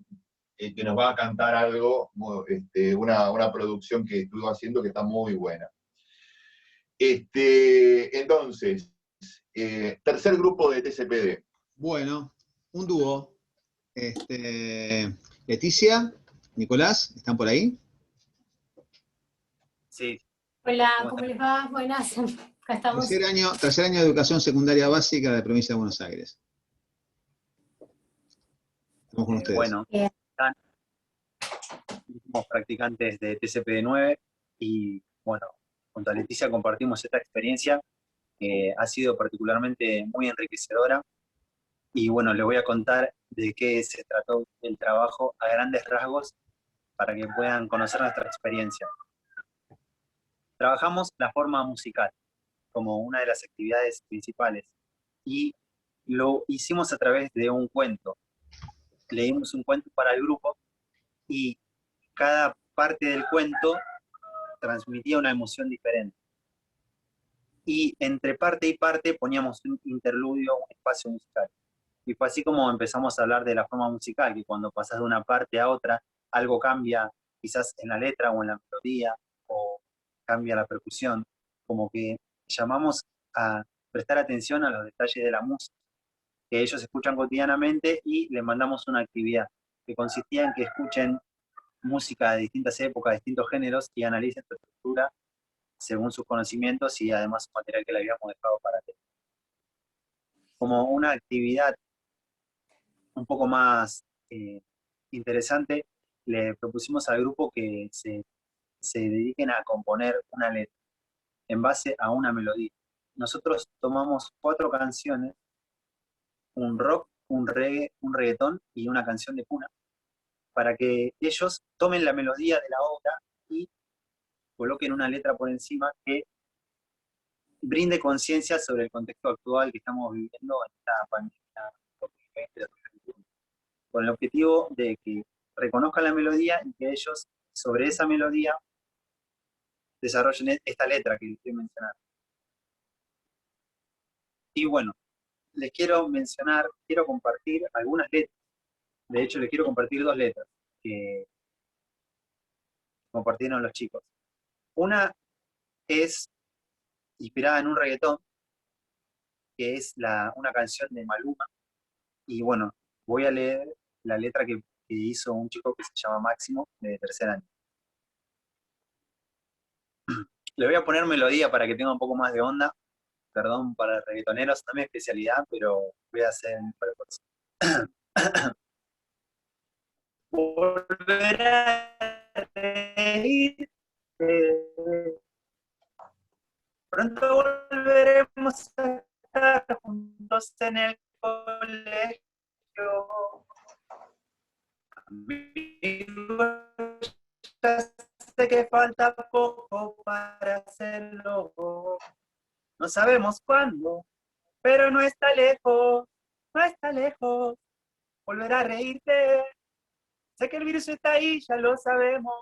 que nos va a cantar algo, una producción que estuvo haciendo que está muy buena. Entonces, tercer grupo de TCPD. Bueno, un dúo. Leticia, Nicolás, ¿están por ahí? Sí. Hola, ¿cómo les va? Buenas, acá estamos. Tercer año de educación secundaria básica de la provincia de Buenos Aires. Estamos con ustedes. Bueno, somos practicantes de TCPD9 y bueno, junto a Leticia compartimos esta experiencia que ha sido particularmente muy enriquecedora. Y bueno, les voy a contar de qué se trató el trabajo a grandes rasgos para que puedan conocer nuestra experiencia. Trabajamos la forma musical como una de las actividades principales y lo hicimos a través de un cuento. Leímos un cuento para el grupo y cada parte del cuento transmitía una emoción diferente. Y entre parte y parte poníamos un interludio, un espacio musical. Y fue así como empezamos a hablar de la forma musical, que cuando pasas de una parte a otra, algo cambia, quizás en la letra o en la melodía, o cambia la percusión, como que llamamos a prestar atención a los detalles de la música, que ellos escuchan cotidianamente, y les mandamos una actividad que consistía en que escuchen música de distintas épocas, de distintos géneros, y analicen su estructura según sus conocimientos y además su material que le habíamos dejado para que. Como una actividad un poco más interesante, le propusimos al grupo que se dediquen a componer una letra en base a una melodía. Nosotros tomamos 4 canciones, un rock un reggae, un reggaetón y una canción de cuna, para que ellos tomen la melodía de la obra y coloquen una letra por encima que brinde conciencia sobre el contexto actual que estamos viviendo en esta pandemia 2020-2021, con el objetivo de que reconozcan la melodía y que ellos, sobre esa melodía, desarrollen esta letra que les estoy mencionando. Y bueno, les quiero compartir algunas letras. De hecho, les quiero compartir 2 letras que compartieron los chicos. Una es inspirada en un reggaetón, que es una canción de Maluma, y bueno, voy a leer la letra que hizo un chico que se llama Máximo, de tercer año. Le voy a poner melodía para que tenga un poco más de onda, perdón para reggaetoneros, no es mi especialidad, pero voy a hacer mi esfuerzo. Volver a reír, pronto volveremos a estar juntos en el colegio. Amigos, ya sé que falta poco para hacerlo. No sabemos cuándo, pero no está lejos, no está lejos. Volver a reírte. Sé que el virus está ahí, ya lo sabemos.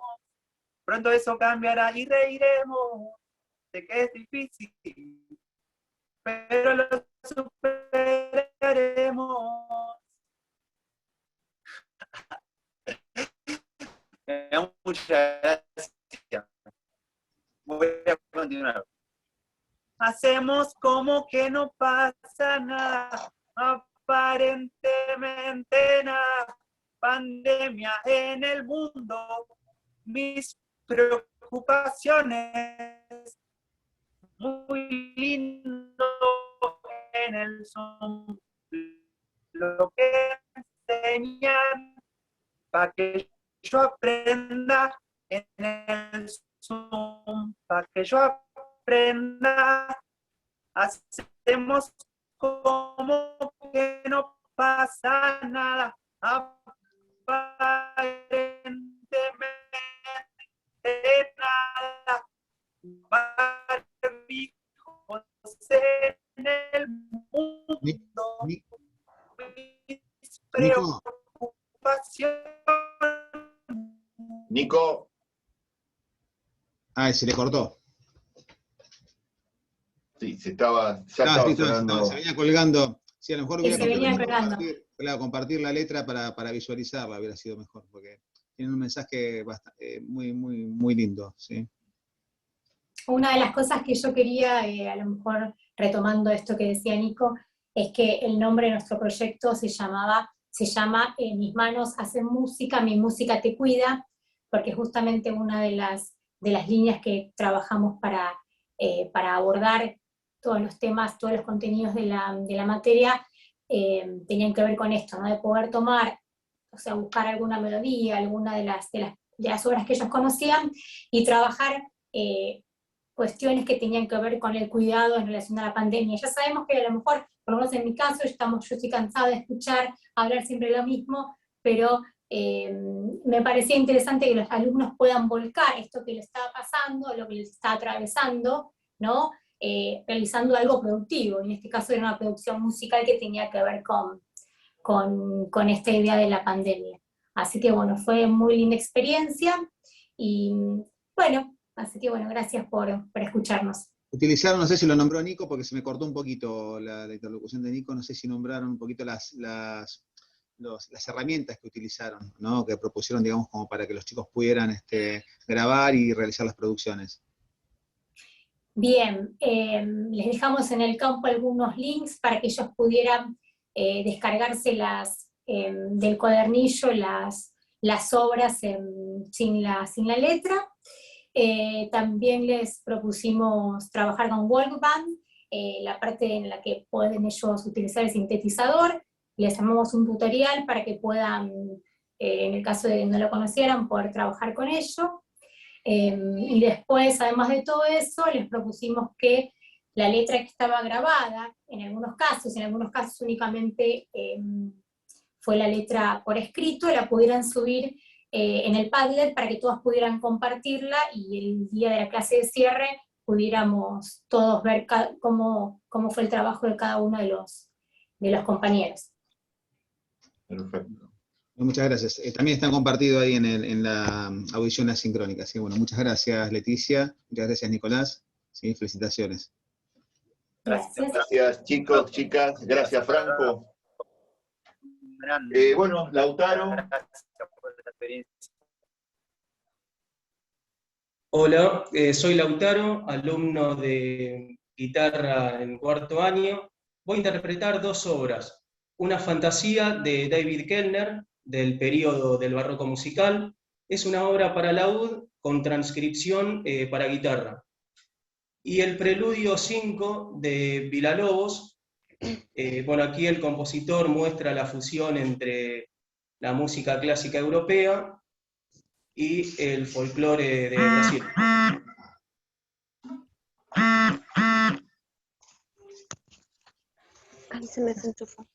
Pronto eso cambiará y reiremos. Sé que es difícil, pero lo superaremos. Muchas gracias. Voy a continuar. Hacemos como que no pasa nada, aparentemente nada. Pandemia en el mundo, mis preocupaciones. Muy lindo en el Zoom, lo que enseñan, para que yo aprenda en el Zoom, para que yo aprenda. Hacemos como que no pasa nada, aparentemente nada. Barbijos en el mundo, mis preocupaciones. Nico. Se le cortó. Sí, ya estaba sonando. Se venía colgando. Sí, a lo mejor hubiera compartir la letra para visualizarla, hubiera sido mejor, porque tiene un mensaje muy lindo, ¿sí? Una de las cosas que yo quería, a lo mejor retomando esto que decía Nico, es que el nombre de nuestro proyecto se llama Mis manos hacen música, mi música te cuida, porque justamente una de las líneas que trabajamos para abordar todos los temas, todos los contenidos de la materia, tenían que ver con esto, ¿no? De poder tomar, o sea, buscar alguna melodía, alguna de las obras que ellos conocían, y trabajar cuestiones que tenían que ver con el cuidado en relación a la pandemia. Ya sabemos que a lo mejor, por lo menos en mi caso, yo estoy cansada de escuchar hablar siempre lo mismo, pero me parecía interesante que los alumnos puedan volcar esto que les estaba pasando, lo que les está atravesando, ¿no? Realizando algo productivo. En este caso era una producción musical que tenía que ver con esta idea de la pandemia. Así que bueno, fue muy linda experiencia, y bueno, así que bueno, gracias por escucharnos. Utilizaron, no sé si lo nombró Nico, porque se me cortó un poquito la interlocución de Nico, no sé si nombraron un poquito las herramientas que utilizaron, ¿no? Que propusieron, digamos, como para que los chicos pudieran grabar y realizar las producciones. Bien, les dejamos en el campo algunos links para que ellos pudieran descargarse del cuadernillo las obras sin la letra. También les propusimos trabajar con Walkband, la parte en la que pueden ellos utilizar el sintetizador. Les armamos un tutorial para que puedan, en el caso de que no lo conocieran, poder trabajar con ello. Y después, además de todo eso, les propusimos que la letra que estaba grabada, en algunos casos únicamente fue la letra por escrito, la pudieran subir en el Padlet para que todos pudieran compartirla y el día de la clase de cierre pudiéramos todos ver cómo fue el trabajo de cada uno de los compañeros. Perfecto. Muchas gracias. También están compartidos ahí en la audición asincrónica. Así que bueno, muchas gracias Leticia, muchas gracias Nicolás. Sí, felicitaciones. Gracias. Gracias chicos, chicas, gracias Franco. Bueno, Lautaro. Hola, soy Lautaro, alumno de guitarra en cuarto año. Voy a interpretar dos obras. Una fantasía de David Kellner, del período del barroco musical. Es una obra para laúd con transcripción para guitarra. Y el Preludio 5 de Villalobos. Bueno, aquí el compositor muestra la fusión entre la música clásica europea y el folclore de Brasil. Ay, se me desenchufó.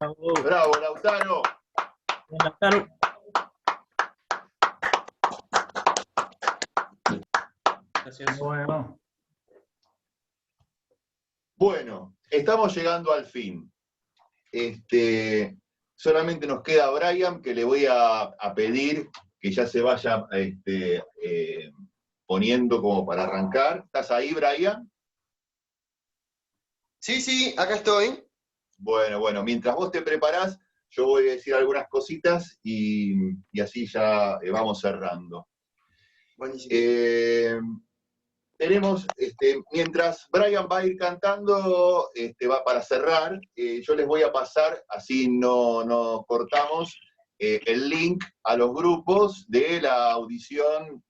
Bravo, Lautaro. Lautaro. Gracias. Bueno, estamos llegando al fin. Solamente nos queda Brian, que le voy a pedir que ya se vaya poniendo como para arrancar. ¿Estás ahí, Brian? Sí, acá estoy. Bueno, mientras vos te preparás, yo voy a decir algunas cositas y así ya vamos cerrando. Buenísimo. Tenemos, mientras Brian va a ir cantando, va para cerrar, yo les voy a pasar, así no cortamos, el link a los grupos de la audición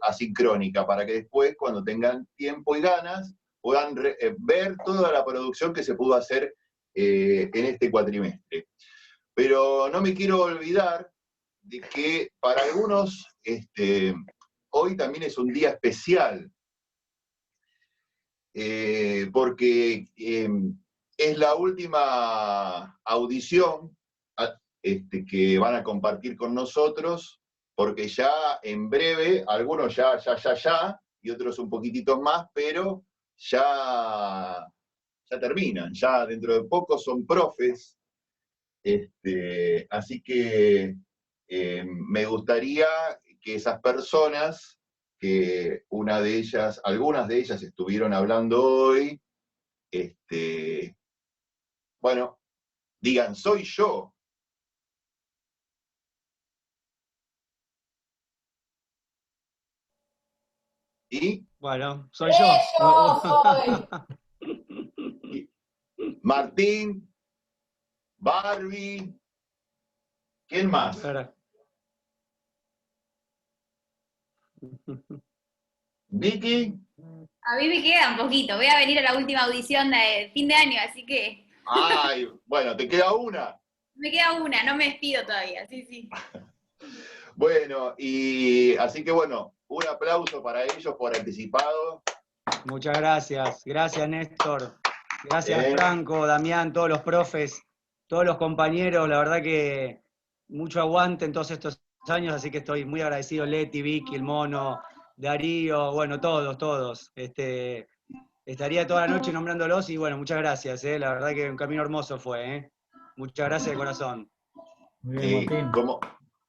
asincrónica, para que después, cuando tengan tiempo y ganas, puedan ver toda la producción que se pudo hacer en este cuatrimestre. Pero no me quiero olvidar de que para algunos hoy también es un día especial, porque es la última audición que van a compartir con nosotros, porque ya en breve, algunos ya, y otros un poquitito más, pero ya terminan, ya dentro de poco son profes, así que me gustaría que esas personas, que algunas de ellas estuvieron hablando hoy, bueno, digan, soy yo. ¿Y? Bueno, soy yo. Soy. Martín, Barbie, ¿quién más? Espera. ¿Vicky? A mí me queda un poquito. Voy a venir a la última audición de fin de año, así que Ay, bueno, te queda una. me queda una, no me despido todavía. Sí. Bueno, y así que bueno, un aplauso para ellos por anticipado. Muchas gracias. Gracias, Néstor. Gracias, Franco, Damián, todos los profes, todos los compañeros. La verdad que mucho aguante en todos estos años, así que estoy muy agradecido. Leti, Vicky, el Mono, Darío, bueno, todos. Estaría toda la noche nombrándolos y bueno, muchas gracias. La verdad que un camino hermoso fue. Muchas gracias de corazón.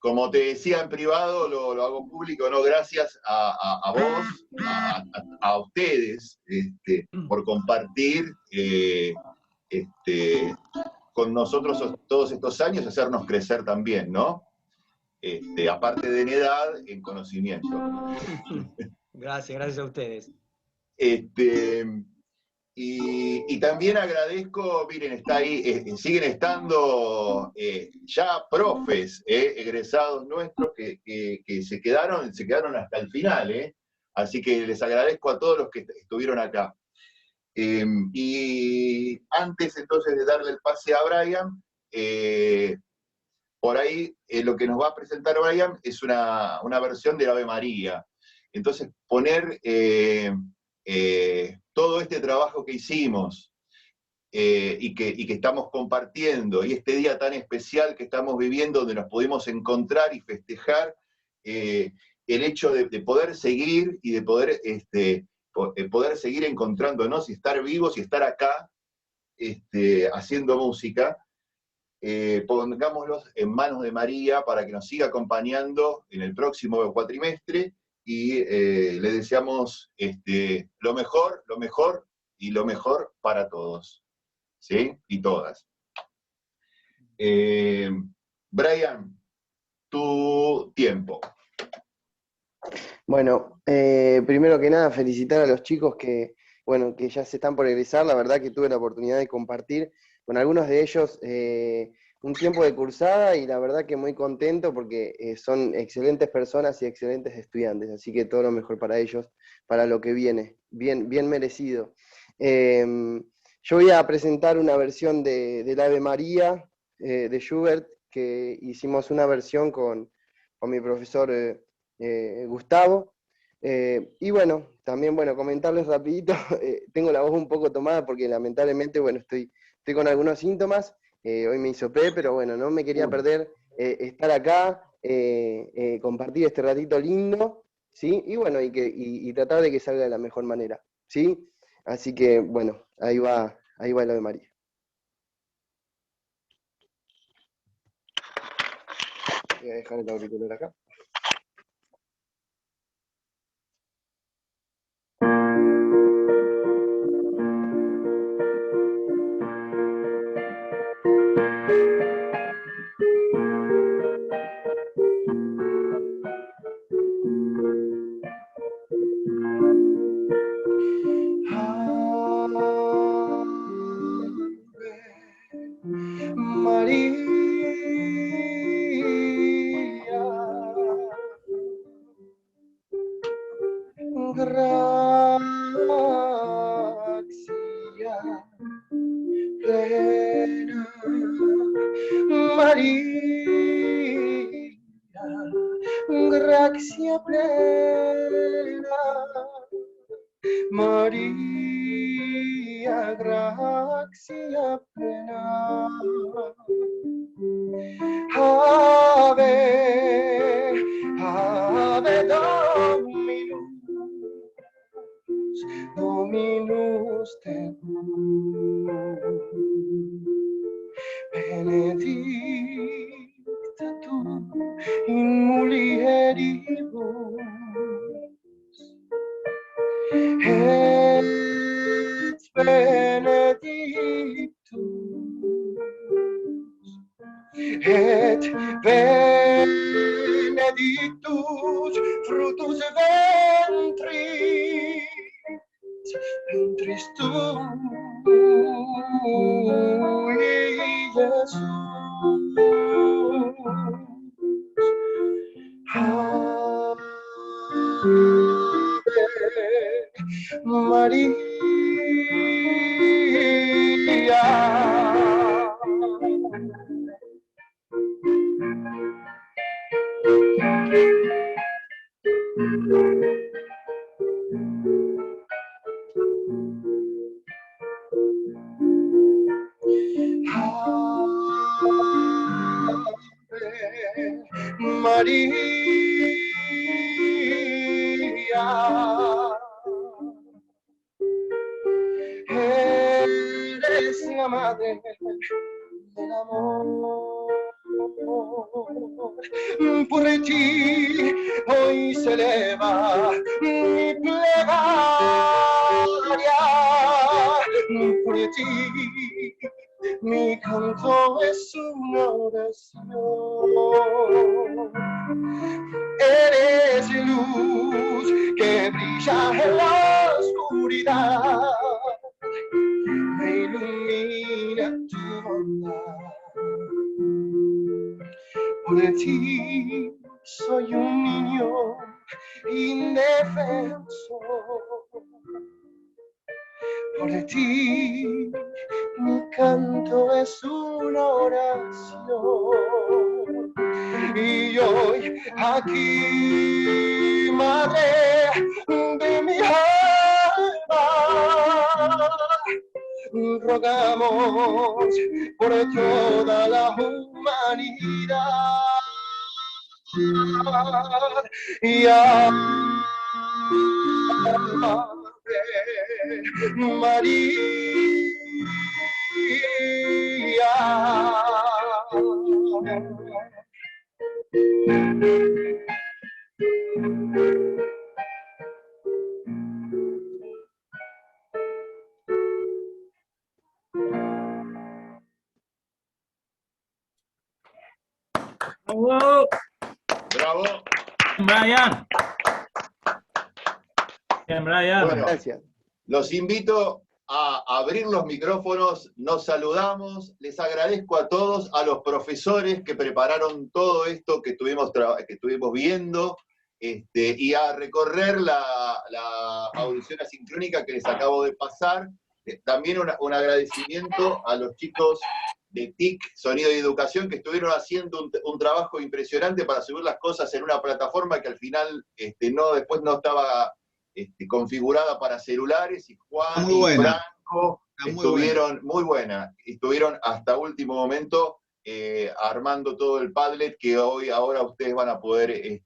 Como te decía en privado, lo hago público, ¿no? Gracias a vos, a ustedes, por compartir con nosotros todos estos años, hacernos crecer también, ¿no? Aparte de en edad, en conocimiento. Gracias a ustedes. Y también agradezco, miren, está ahí, siguen estando ya profes, egresados nuestros que se quedaron hasta el final, así que les agradezco a todos los que estuvieron acá. Y antes entonces de darle el pase a Brian, por ahí lo que nos va a presentar Brian es una versión del Ave María. Entonces poner todo este trabajo que hicimos y que estamos compartiendo, y este día tan especial que estamos viviendo, donde nos pudimos encontrar y festejar el hecho de poder seguir y de poder seguir encontrándonos y estar vivos y estar acá haciendo música. Pongámoslos en manos de María para que nos siga acompañando en el próximo cuatrimestre, y le deseamos lo mejor y lo mejor para todos, ¿sí? Y todas. Brian, tu tiempo. Bueno, primero que nada, felicitar a los chicos que ya se están por egresar. La verdad que tuve la oportunidad de compartir con algunos de ellos un tiempo de cursada, y la verdad que muy contento porque son excelentes personas y excelentes estudiantes, así que todo lo mejor para ellos, para lo que viene, bien merecido. Yo voy a presentar una versión del Ave María de Schubert, que hicimos una versión con mi profesor Gustavo. Y bueno, también comentarles rapidito, tengo la voz un poco tomada porque lamentablemente estoy con algunos síntomas, hoy me hisopé, pero bueno, no me quería perder estar acá, compartir este ratito lindo, ¿sí? Y bueno, y tratar de que salga de la mejor manera, ¿sí? Así que, bueno, ahí va lo de María. Voy a dejar el auricular acá. Gracia plena, María, gracia plena. Ave, ave Dominus, Dominus tecum, benedicta tu in mulieribus, et benedictus fructus ventris tui, Iesus. Ave Maria. María, eres la madre del amor. Por ti hoy se eleva mi plegaria, por ti mi canto es una oración. Eres luz que brilla en la oscuridad, me ilumina tu bondad. Por ti soy un niño indefenso. Por ti mi canto es una oración. Y hoy aquí, madre de mi alma, rogamos por toda la humanidad. Y Ave María. ¡Bravo! ¡Bravo! Brian. Bien, Brian. Bueno, gracias. Los invito a abrir los micrófonos, nos saludamos, les agradezco a todos, a los profesores que prepararon todo esto que estuvimos viendo, y a recorrer la audición asincrónica que les acabo de pasar. También un agradecimiento a los chicos de TIC, Sonido y Educación, que estuvieron haciendo un trabajo impresionante para subir las cosas en una plataforma que al final después no estaba configurada para celulares, y Juan y Franco estuvieron muy buenas, estuvieron hasta último momento armando todo el Padlet que ahora ustedes van a poder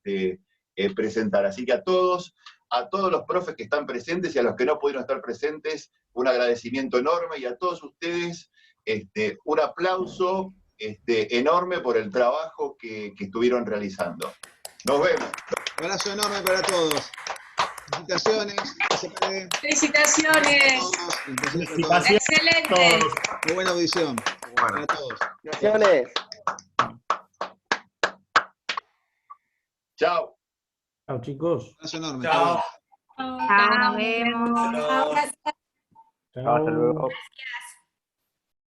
presentar. Así que a todos los profes que están presentes y a los que no pudieron estar presentes, un agradecimiento enorme, y a todos ustedes un aplauso enorme por el trabajo que estuvieron realizando. Nos vemos. Un abrazo enorme para todos. Felicitaciones. Felicitaciones. Excelente. Muy buena audición. Para todos. Felicitaciones. Chao. Chao, chicos. Un abrazo enorme. Chao, nos vemos. Chao, hasta luego. Gracias.